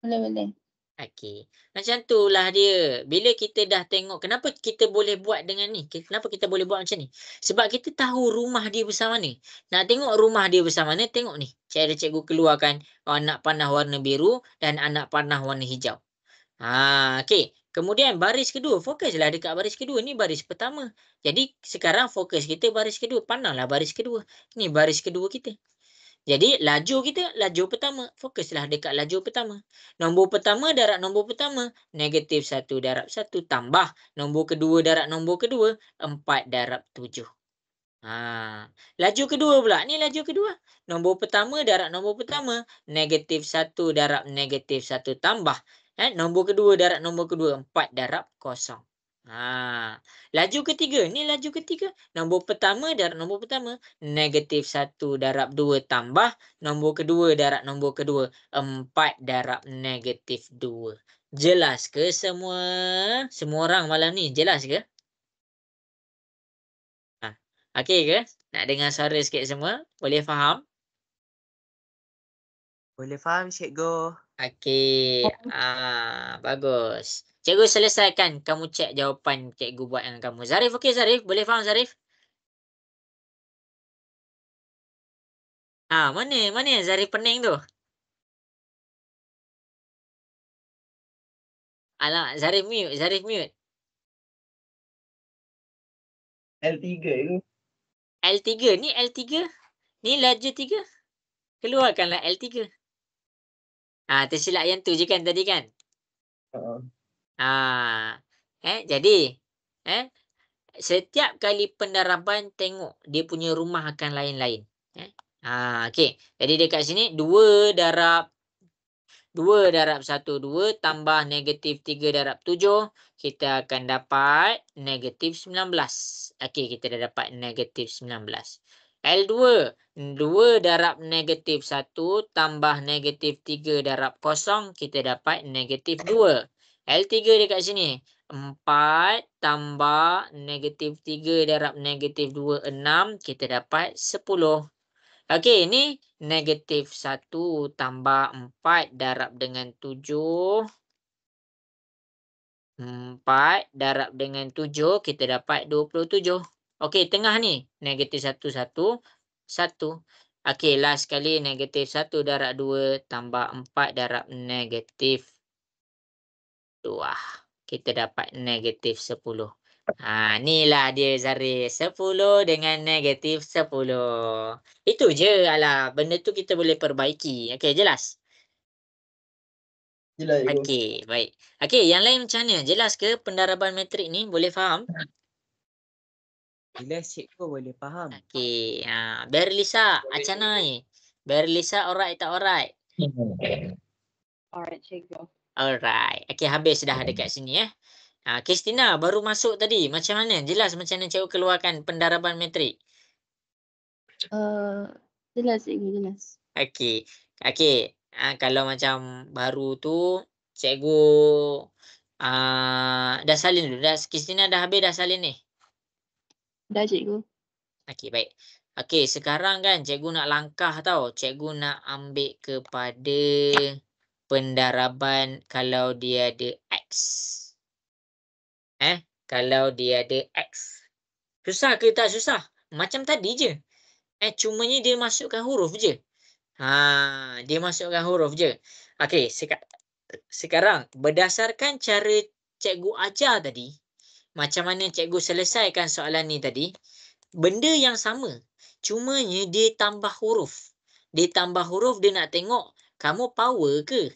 S4: Boleh.
S1: Okey. Macam itulah dia. Bila kita dah tengok, kenapa kita boleh buat dengan ni? Kenapa kita boleh buat macam ni? Sebab kita tahu rumah dia besar mana. Nak tengok rumah dia besar mana, tengok ni. Cikgu keluarkan anak panah warna biru dan anak panah warna hijau. Okey. Kemudian baris kedua. Fokuslah dekat baris kedua. Ni baris pertama. Jadi sekarang fokus kita baris kedua. Panahlah baris kedua. Ni baris kedua kita. Jadi lajur kita, lajur pertama. Fokuslah dekat lajur pertama. Nombor pertama darab nombor pertama. Negatif 1 darab 1. Tambah nombor kedua darab nombor kedua. 4 darab 7. Lajur kedua pula. Ni lajur kedua. Nombor pertama darab nombor pertama. Negatif 1 darab negatif 1. Tambah nombor kedua darab nombor kedua. 4 darab 0. Laju ketiga. Ni laju ketiga. Nombor pertama darab nombor pertama. Negatif 1 darab 2 tambah. Nombor kedua darab nombor kedua. 4 darab negatif 2. Jelas ke semua? Semua orang malam ni jelas ke? Okey ke? Nak dengar suara sikit semua? Boleh faham?
S5: Boleh faham cikgu.
S1: Okey. Bagus. Cikgu selesaikan. Kamu cek jawapan cikgu buat dengan kamu. Zarif, okey Zarif? Boleh faham Zarif? Mana Zarif pening tu? Alamak, Zarif mute.
S6: L3 tu.
S1: L3. Ni L3. Ni lajur 3. Keluarkanlah L3. Tersilap yang tu je kan tadi kan? Jadi setiap kali pendaraban tengok dia punya rumah akan lain-lain. Okey. Jadi dekat sini 2 darab 1, 2 tambah negatif 3 darab 7. Kita akan dapat negatif 19. Okey, kita dah dapat negatif 19. L2. 2 darab negatif 1 tambah negatif 3 darab 0. Kita dapat negatif 2. L3 dekat sini. 4 tambah negatif 3 darab negatif 2, 6. Kita dapat 10. Okey, ni negatif 1 tambah 4 darab dengan 7. 4 darab dengan 7, kita dapat 27. Okey, tengah ni, negatif 1, 1, 1. Okey, last sekali negatif 1 darab 2 tambah 4 darab negatif 2. Kita dapat negatif 10. Inilah dia Zarif. 10 dengan negatif 10. Itu je. Alah, benda tu kita boleh perbaiki. Okey, jelas?
S6: Jelas cikgu.
S1: Okey, baik. Okey, yang lain macam mana? Jelas ke pendaraban metrik ni? Boleh faham?
S5: Jelas cikgu, boleh faham.
S1: Okey, Berlisa, macam mana ni? Berlisa alright tak alright?
S4: Alright, cikgu.
S1: Alright. Okey, habis dah dekat sini Kristina baru masuk tadi. Macam mana? Jelas macam mana cikgu keluarkan pendaraban metrik?
S4: Jelas cikgu, jelas.
S1: Okey. Okey, kalau macam baru tu cikgu dah salin dulu. Kristina dah habis dah salin ni?
S4: Dah cikgu.
S1: Okey, baik. Okey, sekarang kan cikgu nak langkah tau. Cikgu nak ambil kepada pendaraban kalau dia ada X. Kalau dia ada X. Susah ke tak susah? Macam tadi je. Cumanya dia masukkan huruf je. Dia masukkan huruf je. Okey, sekarang berdasarkan cara cikgu ajar tadi, macam mana cikgu selesaikan soalan ni tadi, benda yang sama. Cumanya dia tambah huruf. Dia tambah huruf, dia nak tengok kamu power ke?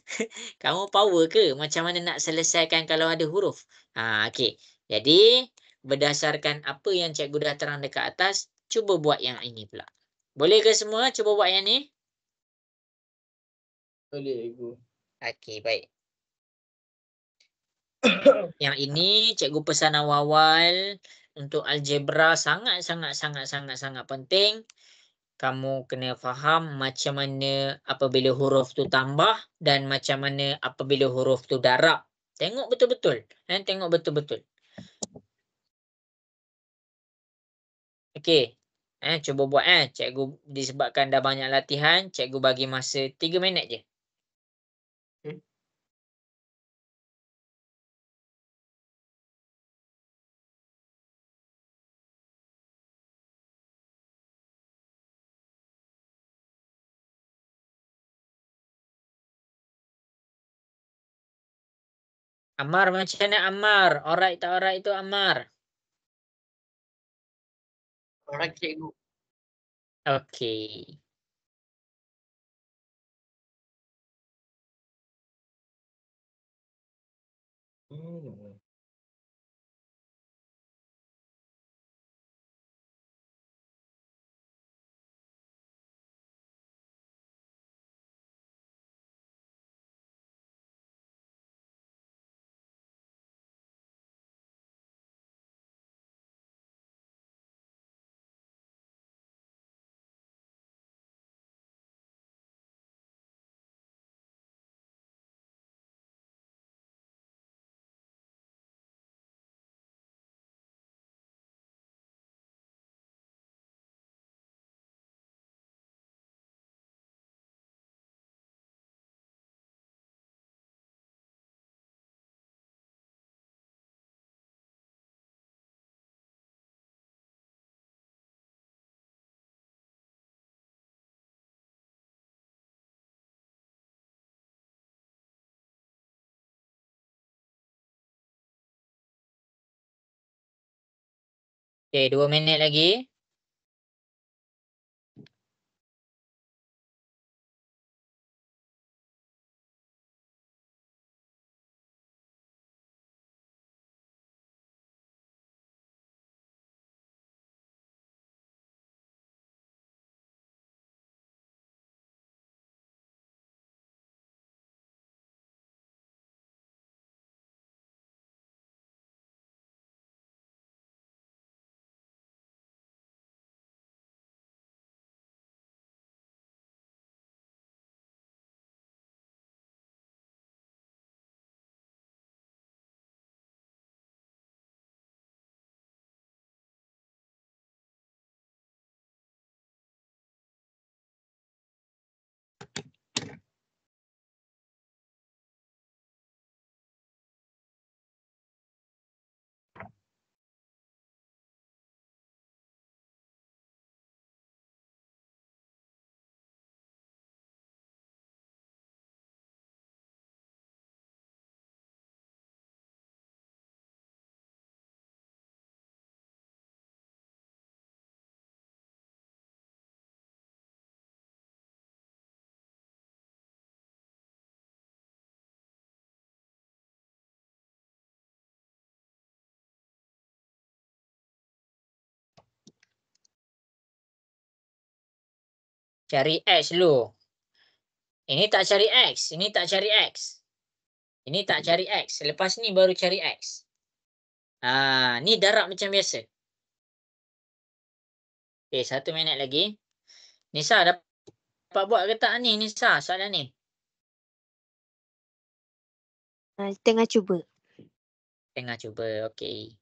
S1: Kamu power ke? Macam mana nak selesaikan kalau ada huruf? Okey. Jadi, berdasarkan apa yang cikgu dah terang dekat atas, cuba buat yang ini pula. Boleh ke semua? Cuba buat yang ni.
S6: Boleh cikgu.
S1: Okey, baik. Yang ini cikgu pesan awal-awal untuk algebra sangat penting. Kamu kena faham macam mana apabila huruf tu tambah dan macam mana apabila huruf tu darab. Tengok betul-betul. Tengok betul-betul. Okey. Cuba buat Cikgu disebabkan dah banyak latihan, cikgu bagi masa 3 minit je. Ammar macam mana Ammar? Alright tak alright tu Ammar?
S6: Alright cikgu.
S1: Okey. Okey, 2 minit lagi. Cari X dulu. Ini tak cari X. Ini tak cari X. Ini tak cari X. Lepas ni baru cari X. Ni darab macam biasa. Okay, 1 minit lagi. Nisa dapat buat ke tak ni Nisa soalan ni?
S7: Tengah cuba.
S1: Tengah cuba. Okey.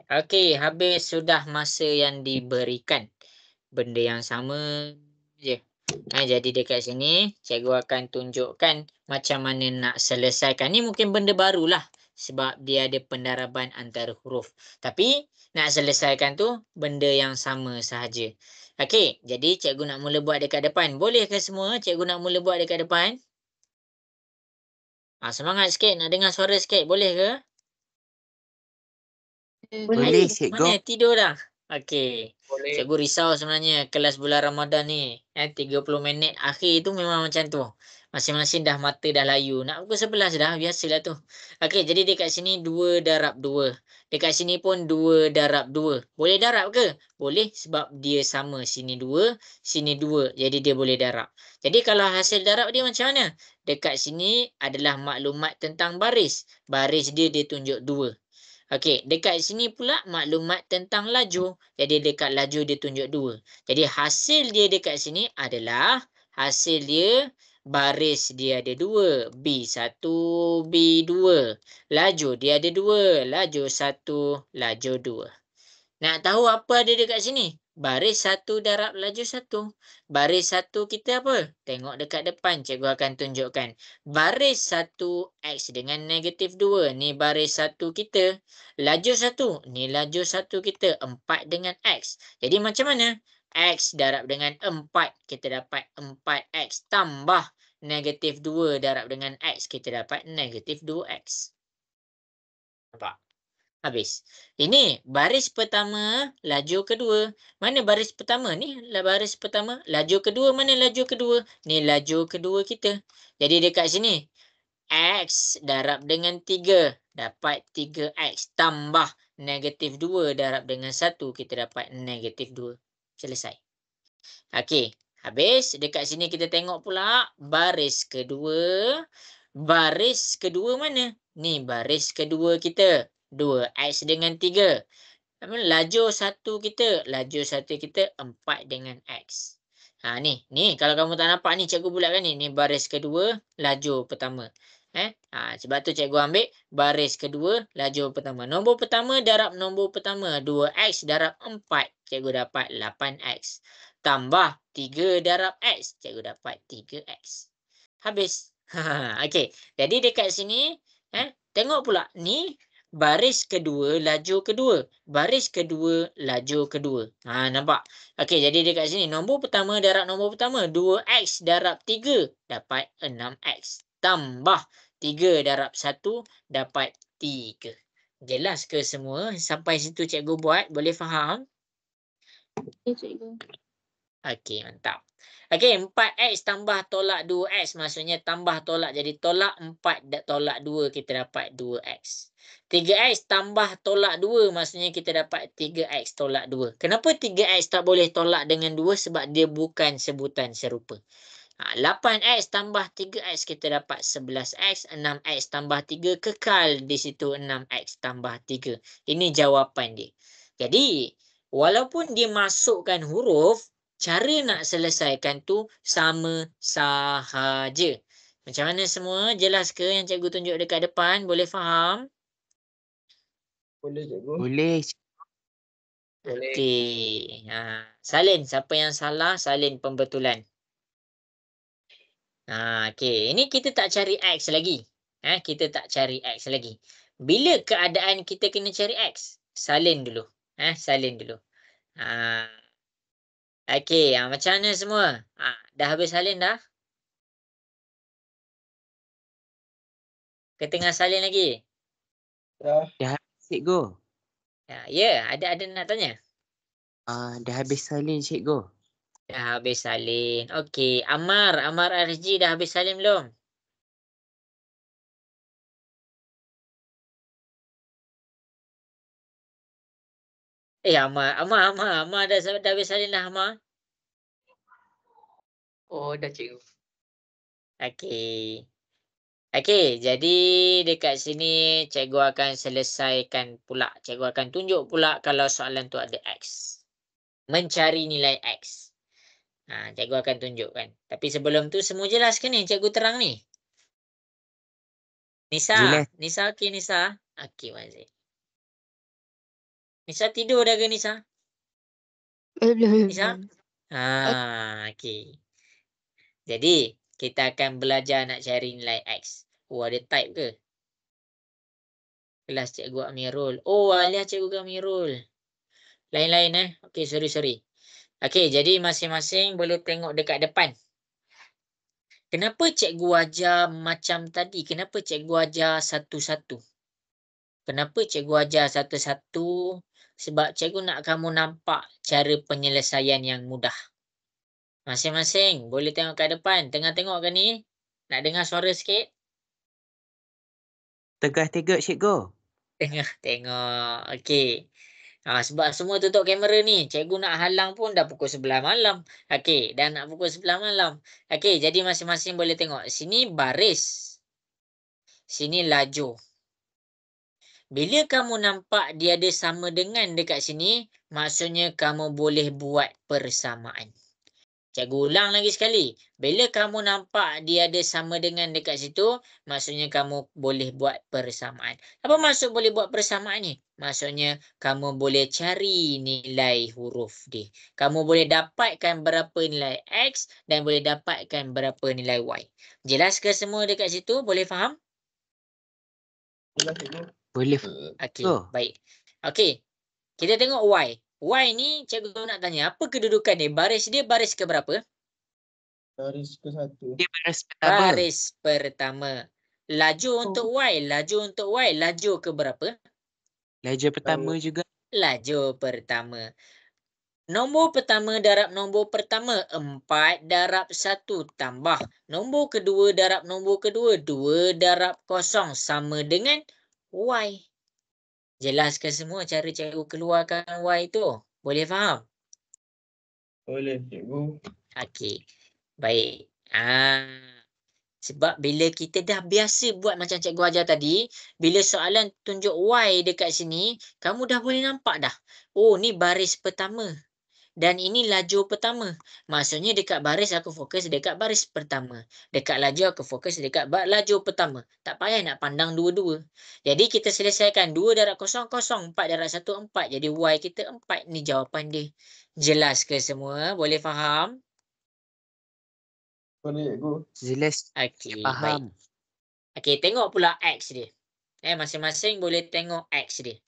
S1: Okey, habis sudah masa yang diberikan. Benda yang sama je. Jadi dekat sini cikgu akan tunjukkan macam mana nak selesaikan. Ni mungkin benda barulah sebab dia ada pendaraban antara huruf. Tapi nak selesaikan tu benda yang sama sahaja. Okey, jadi cikgu nak mula buat dekat depan. Boleh ke semua cikgu nak mula buat dekat depan? Semangat sikit, nak dengar suara sikit. Boleh ke?
S2: Boleh.
S1: Mana tidur dah? Okey.
S6: Boleh.
S1: Cikgu risau sebenarnya kelas bulan Ramadan ni. 30 minit akhir tu memang macam tu. Masing-masing dah mata dah layu. Nak pukul 11 dah. Biasalah tu. Okey, jadi dekat sini 2 darab 2. Dekat sini pun 2 darab 2. Boleh darab ke? Boleh sebab dia sama. Sini 2, sini 2. Jadi dia boleh darab. Jadi kalau hasil darab dia macam mana? Dekat sini adalah maklumat tentang baris. Baris dia tunjuk 2. Okey, dekat sini pula maklumat tentang laju. Jadi dekat laju dia tunjuk 2. Jadi hasil dia dekat sini adalah hasil dia baris dia ada 2. B1, B2. Laju dia ada 2. Laju 1, laju 2. Nak tahu apa ada dekat sini? Baris 1 darab laju 1. Baris 1 kita apa? Tengok dekat depan. Cikgu akan tunjukkan. Baris 1 X dengan negatif 2. Ni baris 1 kita. Laju 1. Ni laju 1 kita. 4 dengan X. Jadi macam mana? X darab dengan 4. Kita dapat 4X tambah negatif 2 darab dengan X. Kita dapat negatif 2X. Nampak? Habis. Ini baris pertama, laju kedua. Mana baris pertama ni? Baris pertama. Laju kedua, mana laju kedua? Ni laju kedua kita. Jadi dekat sini, X darab dengan 3. Dapat 3X. Tambah negatif 2 darab dengan 1. Kita dapat negatif 2. Selesai. Okey. Habis. Dekat sini kita tengok pula baris kedua. Baris kedua mana? Ni baris kedua kita. 2X dengan 3. Laju 1 kita. Laju 1 kita 4 dengan X. Ni kalau kamu tak nampak ni cikgu bulatkan ni. Ni baris kedua, laju pertama. Sebab tu cikgu ambil baris kedua, laju pertama. Nombor pertama darab nombor pertama. 2X darab 4. Cikgu dapat 8X. Tambah 3 darab X. Cikgu dapat 3X. Habis. Okey. Jadi dekat sini, tengok pula. Ni baris kedua, laju kedua. Baris kedua, laju kedua. Nampak? Okey, jadi dekat sini. Nombor pertama darab nombor pertama. 2X darab 3. Dapat 6X. Tambah 3 darab 1. Dapat 3. Jelas ke semua? Sampai situ cikgu buat. Boleh faham?
S4: Ya, cikgu.
S1: Okey, mantap. Okey, 4X tambah tolak 2X. Maksudnya tambah tolak. Jadi tolak 4 tolak 2. Kita dapat 2X. 3X tambah tolak 2. Maksudnya kita dapat 3X tolak 2. Kenapa 3X tak boleh tolak dengan 2? Sebab dia bukan sebutan serupa. 8X tambah 3X kita dapat 11X. 6X tambah 3 kekal di situ 6X tambah 3. Ini jawapan dia. Jadi, walaupun dia masukkan huruf, cara nak selesaikan tu sama sahaja. Macam mana semua? Jelas ke yang cikgu tunjuk dekat depan? Boleh faham?
S6: Boleh cikgu.
S5: Boleh.
S6: Boleh.
S1: Okey. Salin. Siapa yang salah, salin pembetulan. Okey. Ini kita tak cari X lagi. Kita tak cari X lagi. Bila keadaan kita kena cari X? Salin dulu. Salin dulu. Okey, macam mana semua? Dah habis salin dah? Ke tengah salin lagi?
S6: Dah.
S5: Dah habis cikgu.
S1: Ya, ada nak tanya?
S5: Dah habis salin cikgu.
S1: Dah habis salin. Okey, Amar RG dah habis salin belum? Amar dah habis salin dah, Amar. Oh, dah cikgu. Okey. Okey, jadi dekat sini cikgu akan selesaikan pula. Cikgu akan tunjuk pula kalau soalan tu ada X. Mencari nilai X. Cikgu akan tunjukkan. Tapi sebelum tu semua jelas ke ni? Cikgu terang ni.
S5: Jelas.
S1: Nisa okey Nisa? Okey, Mazid. Nisa tidur dah ke Nisa?
S7: Belum.
S1: Nisa? Okey. Jadi, kita akan belajar nak cari nilai X. Ada type ke? Kelas cikgu Amirul. Alias cikgu Amirul. Lain-lain Okey, sorry. Okey, jadi masing-masing boleh tengok dekat depan. Kenapa cikgu ajar macam tadi? Kenapa cikgu ajar satu-satu? Kenapa cikgu ajar satu-satu? Sebab cikgu nak kamu nampak cara penyelesaian yang mudah. Masing-masing boleh tengok kat depan. Tengah tengok ke ni? Nak dengar suara sikit?
S5: Tengah tengok cikgu.
S1: Tengah tengok. Okey. Sebab semua tutup kamera ni. Cikgu nak halang pun dah pukul 11 malam. Okey, dah nak pukul 11 malam. Okey, jadi masing-masing boleh tengok. Sini baris. Sini laju. Bila kamu nampak dia ada sama dengan dekat sini, maksudnya kamu boleh buat persamaan. Cikgu ulang lagi sekali. Bila kamu nampak dia ada sama dengan dekat situ, maksudnya kamu boleh buat persamaan. Apa maksud boleh buat persamaan ni? Maksudnya kamu boleh cari nilai huruf D. Kamu boleh dapatkan berapa nilai X dan boleh dapatkan berapa nilai Y. Jelas ke semua dekat situ? Boleh faham?
S6: Jelas cikgu.
S5: Boleh.
S1: Okey, baik. Okey, kita tengok Y. Y ni cikgu nak tanya, apa kedudukan dia? Baris dia baris ke berapa?
S6: Baris ke-1.
S5: Dia baris pertama.
S1: Baris pertama. Laju untuk Y. Laju ke berapa?
S5: Laju pertama juga.
S1: Laju pertama. Nombor pertama darab nombor pertama. 4 darab 1 tambah. Nombor kedua darab nombor kedua. 2 darab 0 sama dengan Y. Jelas ke semua cara cikgu keluarkan Y tu? Boleh faham?
S6: Boleh cikgu.
S1: Okey. Baik. Sebab bila kita dah biasa buat macam cikgu ajar tadi, bila soalan tunjuk Y dekat sini, kamu dah boleh nampak dah. Ni baris pertama. Dan ini laju pertama. Maksudnya dekat baris aku fokus dekat baris pertama. Dekat laju aku fokus dekat laju pertama. Tak payah nak pandang dua-dua. Jadi kita selesaikan 2 darab 0, 0. 4 darab 1, 4. Jadi Y kita 4. Ni jawapan dia. Jelas ke semua? Boleh faham?
S6: Boleh cikgu.
S5: Jelas.
S1: Okey, baik.
S5: Faham.
S1: Okey, tengok pula X dia. Masing-masing boleh tengok X dia.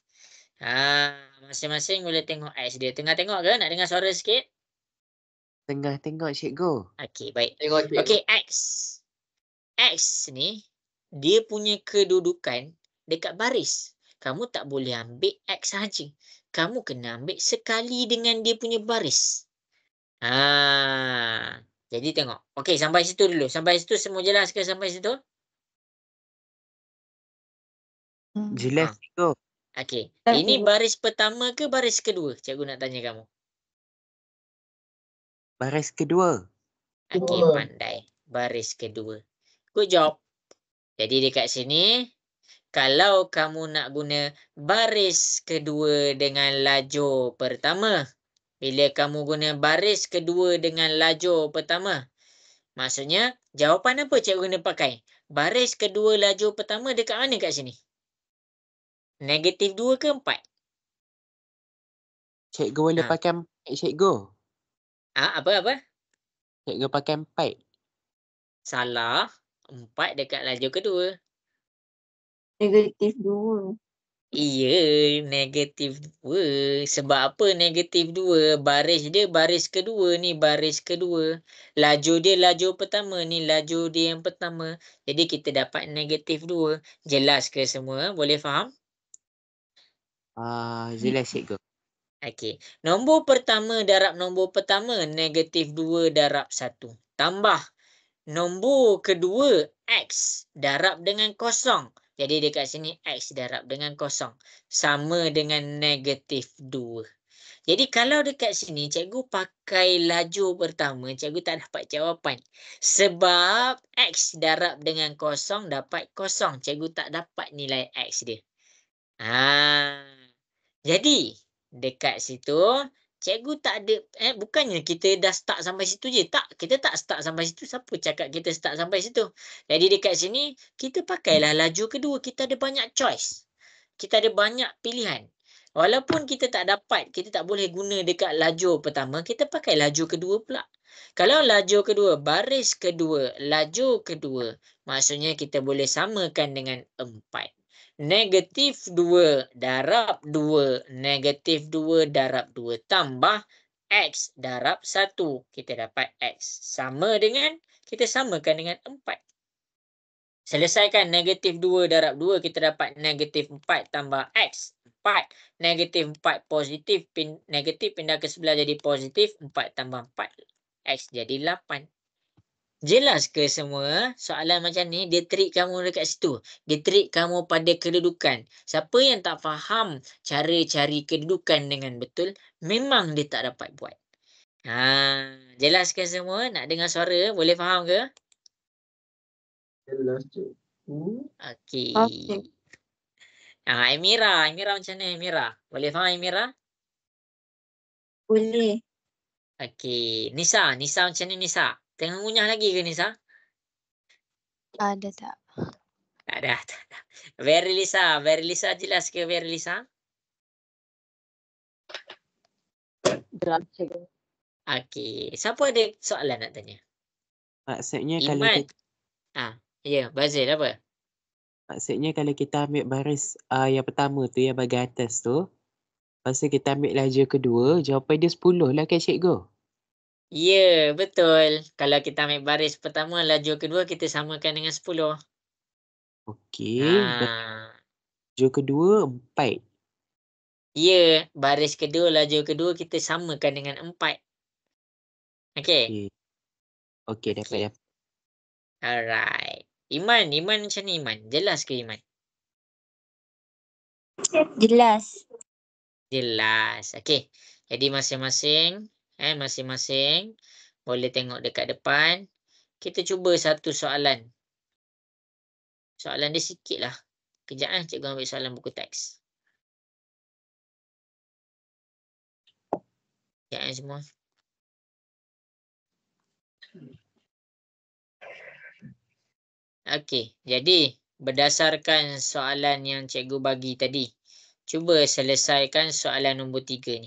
S1: Masing-masing boleh tengok X dia. Tengah tengok ke? Nak dengar suara sikit?
S5: Tengah tengok cikgu.
S1: Okey, baik.
S6: Tengok cikgu.
S1: Okey, X. X ni, dia punya kedudukan dekat baris. Kamu tak boleh ambil X sahaja. Kamu kena ambil sekali dengan dia punya baris. Jadi tengok. Okey, sampai situ dulu. Sampai situ semua jelas ke sampai situ?
S5: Jelas cikgu.
S1: Okey.
S2: Tak,
S1: Ini
S2: cikgu.
S1: baris pertama ke baris kedua? Cikgu nak tanya kamu.
S5: Baris kedua.
S1: Okey,
S6: Kedua.
S1: pandai. Baris kedua. Good job. Jadi dekat sini, kalau kamu nak guna baris kedua dengan laju pertama, bila kamu guna baris kedua dengan laju pertama, maksudnya jawapan apa cikgu guna pakai? Baris kedua laju pertama dekat mana kat sini? Negatif 2 ke 4?
S5: Cikgu boleh pakai 4 cikgu.
S1: Apa?
S5: Cikgu pakai 4.
S1: Salah. 4 dekat laju kedua.
S2: Negatif 2.
S1: Iya, negatif 2. Sebab apa negatif 2? Baris dia baris kedua ni, baris kedua. Laju dia laju pertama ni, laju dia yang pertama. Jadi kita dapat negatif 2. Jelas ke semua? Boleh faham?
S5: Jelas cikgu.
S1: Okey. Nombor pertama darab nombor pertama, negatif 2 darab 1. Tambah nombor kedua, X darab dengan kosong. Jadi dekat sini X darab dengan kosong. Sama dengan negatif 2. Jadi kalau dekat sini cikgu pakai laju pertama, cikgu tak dapat jawapan. Sebab X darab dengan kosong dapat kosong. Cikgu tak dapat nilai X dia. Jadi dekat situ cikgu tak ada bukannya kita dah start sampai situ je. Tak, kita tak start sampai situ. Siapa cakap kita start sampai situ? Jadi dekat sini kita pakailah laju kedua. Kita ada banyak choice. Kita ada banyak pilihan. Walaupun kita tak dapat, kita tak boleh guna dekat laju pertama, kita pakai laju kedua pula. Kalau laju kedua, baris kedua, laju kedua, maksudnya kita boleh samakan dengan 4. Negatif 2 darab 2. Negatif 2 darab 2. Tambah X darab 1. Kita dapat X. Sama dengan, kita samakan dengan 4. Selesaikan negatif 2 darab 2. Kita dapat negatif 4 tambah X. 4. Negatif 4 positif. Negatif pindah ke sebelah jadi positif. 4 tambah 4. X jadi 8. Jelas ke semua? Soalan macam ni, dia trik kamu dekat situ. Dia trik kamu pada kedudukan. Siapa yang tak faham cara cari kedudukan dengan betul, memang dia tak dapat buat. Jelas ke semua? Nak dengar suara? Boleh faham ke?
S6: Jelas cikgu.
S1: Okey.
S2: Okey.
S1: Amira macam mana Amira? Boleh faham Amira?
S2: Boleh.
S1: Okey. Nisa macam ni Nisa? Tengah ngunyah lagi ke Nisa?
S7: Ada tak?
S1: Tak ada. Very Lisa jelas ke Very Lisa?
S4: Jelas cikgu.
S1: Okey. Siapa ada soalan nak tanya?
S5: Maksudnya kalau
S1: Iman.
S5: kita,
S1: Ya, Bazil apa?
S5: maksudnya kalau kita ambil baris yang pertama tu yang bahagian atas tu, lepas tu kita ambil laju kedua, jawapan dia 10 lah kan cikgu?
S1: Ya, betul. Kalau kita ambil baris pertama, laju kedua kita samakan dengan 10.
S5: Okey, laju kedua 4.
S1: Ya, baris kedua, laju kedua kita samakan dengan 4. Okey.
S5: Okey, dapat.
S1: Alright. Iman macam ni Iman. Jelas ke Iman?
S2: Jelas.
S1: Jelas. Okey. Jadi masing-masing boleh tengok dekat depan. Kita cuba satu soalan. Soalan dia sikit lah. Kejap cikgu ambil soalan buku teks. Kejap semua. Okey, jadi berdasarkan soalan yang cikgu bagi tadi, cuba selesaikan soalan nombor 3 ni.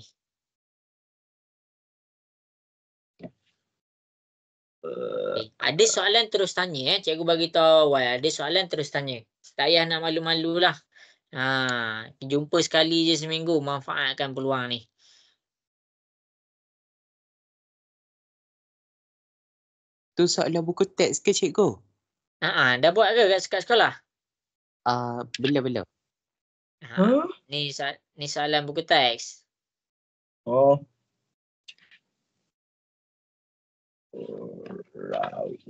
S1: Okay. Ada soalan terus tanya cikgu bagi tahu awal. Ada soalan terus tanya. Tak payah nak malu-malu lah. Jumpa sekali je seminggu, manfaatkan peluang ni.
S5: Tu soalan buku teks ke cikgu?
S1: Dah buat ke kat sekolah?
S5: Belum.
S1: Ni soalan buku teks.
S6: Oh. Right.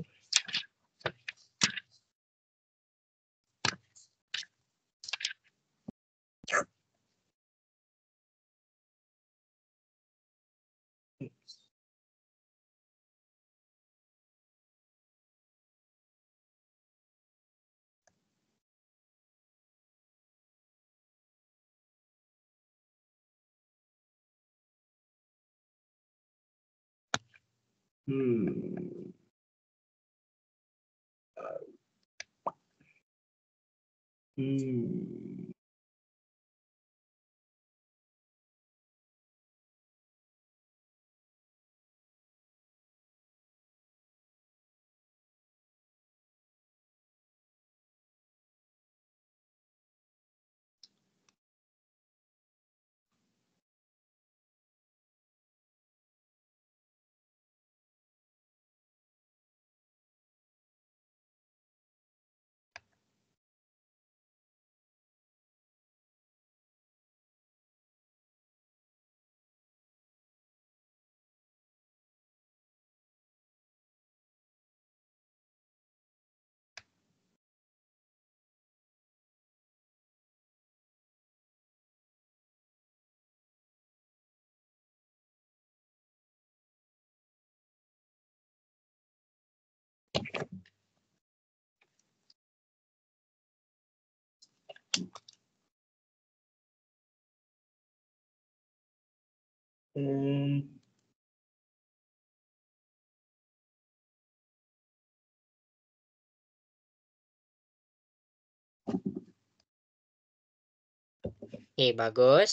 S1: Okay, bagus.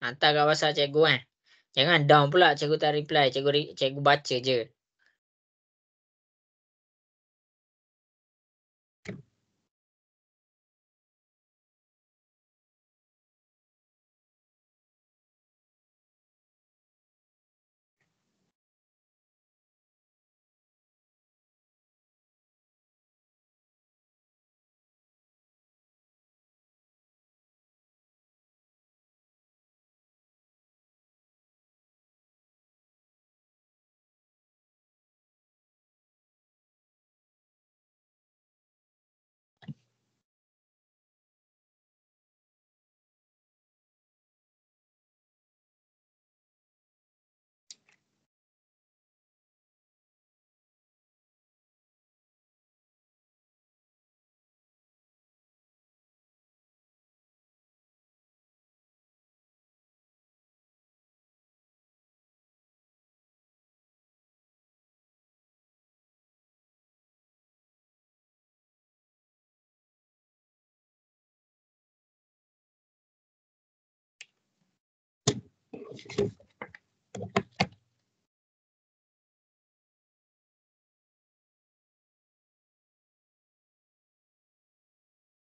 S1: Hantar kat WhatsApp cikgu Jangan down pula cikgu tak reply. Cikgu baca je.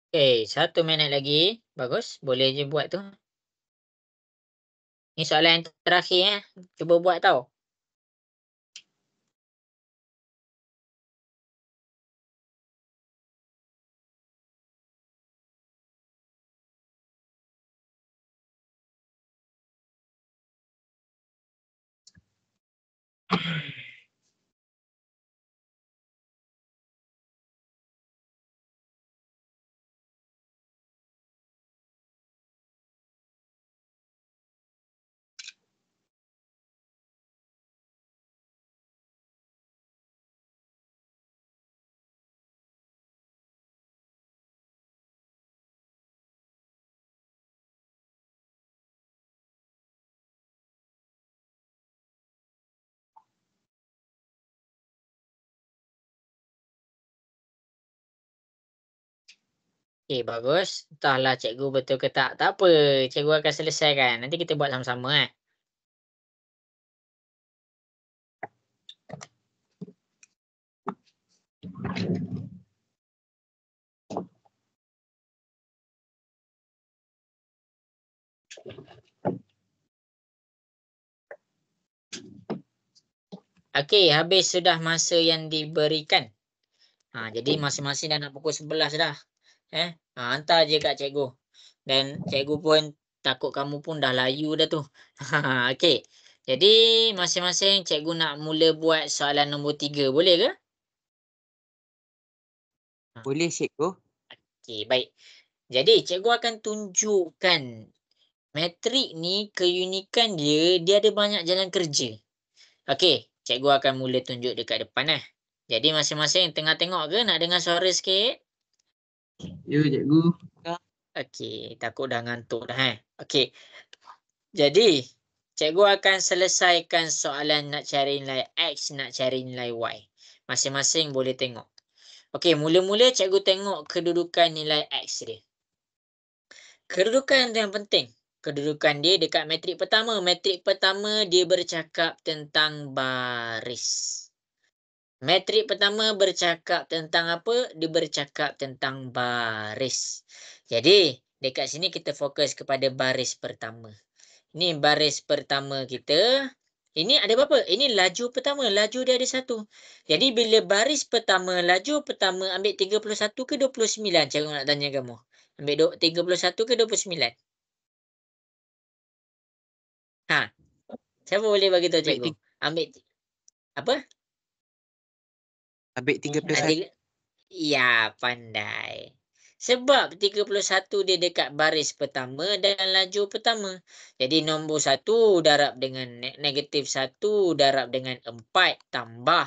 S1: Okay, 1 minit lagi. Bagus. Boleh je buat tu. Ni soalan yang terakhir Cuba buat tau. Okay, bagus. Entahlah cikgu betul ke tak. Tak apa. Cikgu akan selesaikan. Nanti kita buat sama-sama Okey, habis sudah masa yang diberikan. Jadi masing-masing dah nak pukul 11 dah. Hantar je kat cikgu. Dan cikgu pun takut kamu pun dah layu dah tu. Okey. Jadi masing-masing cikgu nak mula buat soalan nombor 3. Boleh ke?
S5: Boleh cikgu.
S1: Okey, baik. Jadi cikgu akan tunjukkan metrik ni keunikan dia ada banyak jalan kerja. Okey, cikgu akan mula tunjuk dekat depan Jadi masing-masing tengah tengok ke nak dengar suara sikit?
S6: Ya, cikgu.
S1: Okey, takut dah ngantuk dah Okey. Jadi, cikgu akan selesaikan soalan nak cari nilai X, nak cari nilai Y. Masing-masing boleh tengok. Okey, mula-mula cikgu tengok kedudukan nilai X dia. Kedudukan yang penting. Kedudukan dia dekat metrik pertama. Metrik pertama dia bercakap tentang baris. Metrik pertama bercakap tentang apa? Dia bercakap tentang baris. Jadi, dekat sini kita fokus kepada baris pertama. Ini baris pertama kita. Ini ada berapa? Ini laju pertama. Laju dia ada 1. Jadi, bila baris pertama, laju pertama ambil 31 ke 29? Cikgu nak tanya kamu. Ambil 31 ke 29? Siapa boleh bagi tahu cikgu? Ambil apa?
S5: Ambil 31.
S1: Ya, pandai. Sebab 31 dia dekat baris pertama dan laju pertama. Jadi nombor 1 darab dengan negatif 1 darab dengan 4 tambah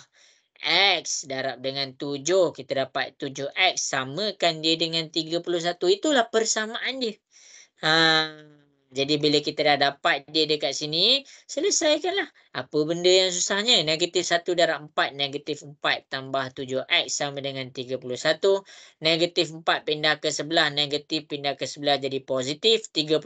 S1: X darab dengan 7. Kita dapat 7X. Samakan dia dengan 31. Itulah persamaan dia. Jadi bila kita dah dapat dia dekat sini, selesaikanlah. Apa benda yang susahnya? Negatif 1 darab 4. Negatif 4 tambah 7x sama dengan 31. Negatif 4 pindah ke sebelah. Negatif pindah ke sebelah jadi positif. 31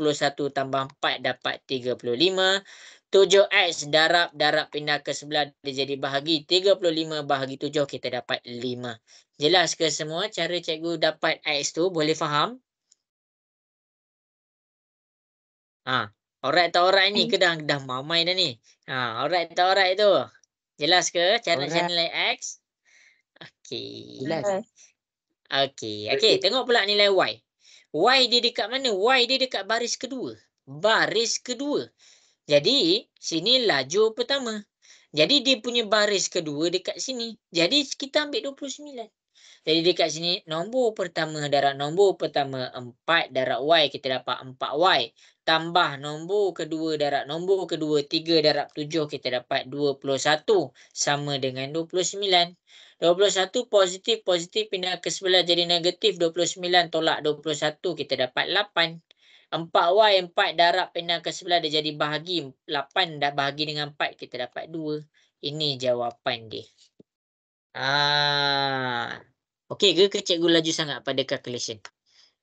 S1: tambah 4 dapat 35. 7x darab pindah ke sebelah dia jadi bahagi. 35 bahagi 7 kita dapat 5. Jelas ke semua cara cikgu dapat x tu? Boleh faham? Alright tak alright ni ke dah mamai dah ni? Alright tak alright tu? Jelas ke cara nak cari
S5: Alright.
S1: nilai x? Okey.
S5: Jelas.
S1: Okey, tengok pula nilai y. Y dia dekat mana? Y dia dekat baris kedua. Baris kedua. Jadi, sini laju pertama. Jadi dia punya baris kedua dekat sini. Jadi kita ambil 29. Jadi dekat sini nombor pertama darab nombor pertama 4 darab y kita dapat 4y. Tambah nombor kedua darab nombor kedua 3 darab 7 kita dapat 21 sama dengan 29. 21 positif pindah ke sebelah jadi negatif. 29 tolak 21 kita dapat 8. 4y 4 darab pindah ke sebelah dia jadi bahagi. 8 dah bahagi dengan 4 kita dapat 2. Ini jawapan dia. Okey ke cikgu laju sangat pada calculation?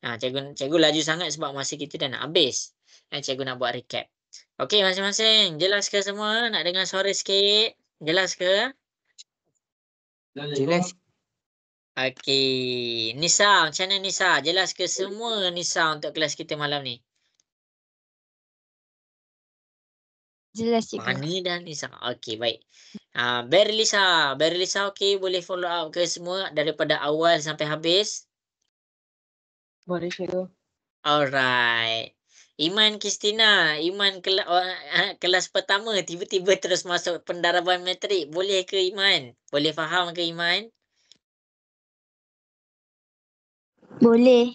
S1: Cikgu laju sangat sebab masa kita dah nak habis. Cikgu nak buat recap. Okey masing-masing. Jelas ke semua? Nak dengar suara sikit? Jelas ke?
S5: Jelas.
S1: Okey. Nisa, macam mana Nisa? Jelas ke semua Nisa untuk kelas kita malam ni?
S7: Jelas cikgu.
S1: Mana dah Nisa? Okey, baik. Berlisa okey, boleh follow up ke semua daripada awal sampai habis?
S4: Boleh cikgu.
S1: Alright. Iman Kristina, Iman kelas pertama tiba-tiba terus masuk pendaraban metrik. Boleh ke Iman? Boleh faham ke Iman?
S7: Boleh.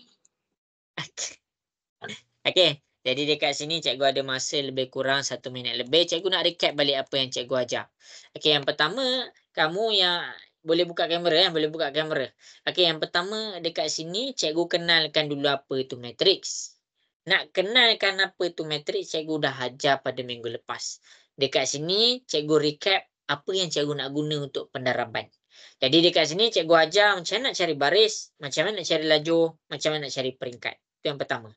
S1: Okey. Jadi dekat sini cikgu ada masa lebih kurang 1 minit lebih. Cikgu nak recap balik apa yang cikgu ajar. Okey, yang pertama, kamu yang boleh buka kamera boleh buka kamera. Okey, yang pertama dekat sini cikgu kenalkan dulu apa itu matriks. Nak kenalkan apa itu matriks, cikgu dah ajar pada minggu lepas. Dekat sini cikgu recap apa yang cikgu nak guna untuk pendaraban. Jadi dekat sini cikgu ajar macam mana nak cari baris, macam mana nak cari laju, macam mana nak cari peringkat. Itu yang pertama.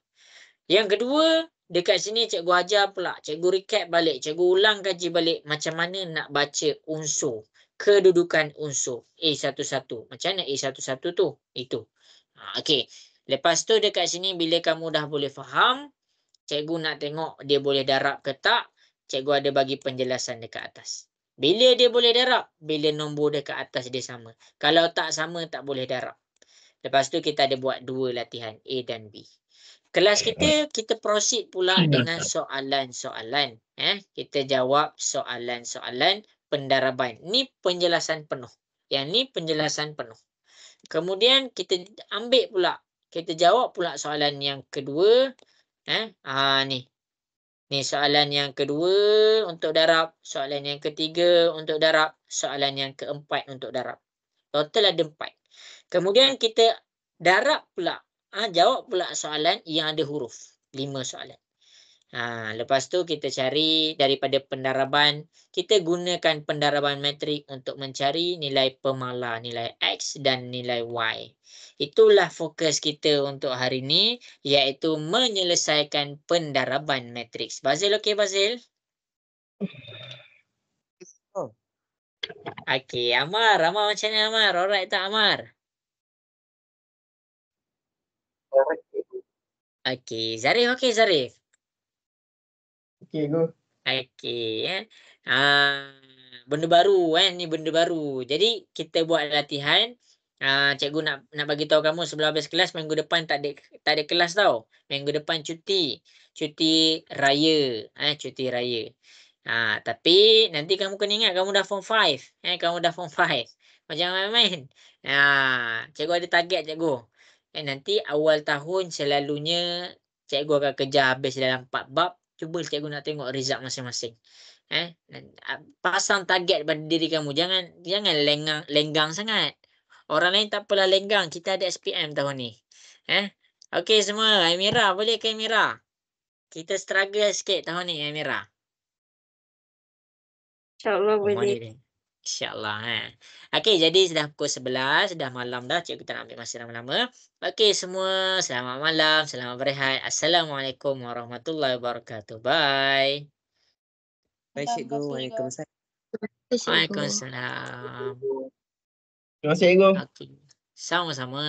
S1: Yang kedua, dekat sini cikgu ajar pula. Cikgu recap balik. Cikgu ulang kaji balik macam mana nak baca unsur. Kedudukan unsur. A11. Macam mana A11 tu? Itu. Okey. Lepas tu dekat sini bila kamu dah boleh faham, cikgu nak tengok dia boleh darab ke tak. Cikgu ada bagi penjelasan dekat atas. Bila dia boleh darab? Bila nombor dekat atas dia sama. Kalau tak sama, tak boleh darab. Lepas tu kita ada buat 2 latihan. A dan B. Kelas kita proceed pula dengan soalan-soalan. Kita jawab soalan-soalan pendaraban. Ni penjelasan penuh. Yang ni penjelasan penuh. Kemudian kita ambil pula. Kita jawab pula soalan yang kedua. Ni. Ni soalan yang kedua untuk darab. Soalan yang ketiga untuk darab. Soalan yang keempat untuk darab. Total ada 4. Kemudian kita darab pula. Jawab pula soalan yang ada huruf. 5 soalan. Lepas tu kita cari daripada pendaraban. Kita gunakan pendaraban metrik untuk mencari nilai pemala, nilai X dan nilai Y. Itulah fokus kita untuk hari ini. Iaitu menyelesaikan pendaraban matriks. Bazil okey Bazil?
S3: Oh.
S1: Okey, Amar macam ni Amar? Alright tak Amar? Okey, Zarif okey Zarif?
S6: Okey, go.
S1: Okey benda baru ni benda baru. Jadi kita buat latihan. Cikgu nak bagi tahu kamu sebelum habis kelas minggu depan tak ada kelas tau. Minggu depan cuti raya. Cuti raya. Tapi nanti kamu kena ingat kamu dah form 5. Kamu dah form 5. Macam main-main. Cikgu ada target cikgu. Nanti awal tahun selalunya cikgu akan kejar habis dalam 4 bab. Cuba cikgu nak tengok result masing-masing. Pasang target pada diri kamu. Jangan lenggang sangat. Orang lain tak apalah lenggang. Kita ada SPM tahun ni. Okey semua. Amira, boleh ke Amira? Kita struggle sikit tahun ni Amira.
S2: InsyaAllah
S1: Oh,
S2: boleh.
S1: mana dia? InsyaAllah. Okey, jadi dah pukul 11, dah malam dah. Cikgu tak nak ambil masa lama-lama. Okey, semua selamat malam, selamat berehat. Assalamualaikum warahmatullahi wabarakatuh. Bye.
S5: Baik cikgu. Waalaikumsalam.
S7: Cikgu.
S1: Waalaikumsalam.
S6: Terima kasih, Cikgu.
S1: Okey. Sama-sama.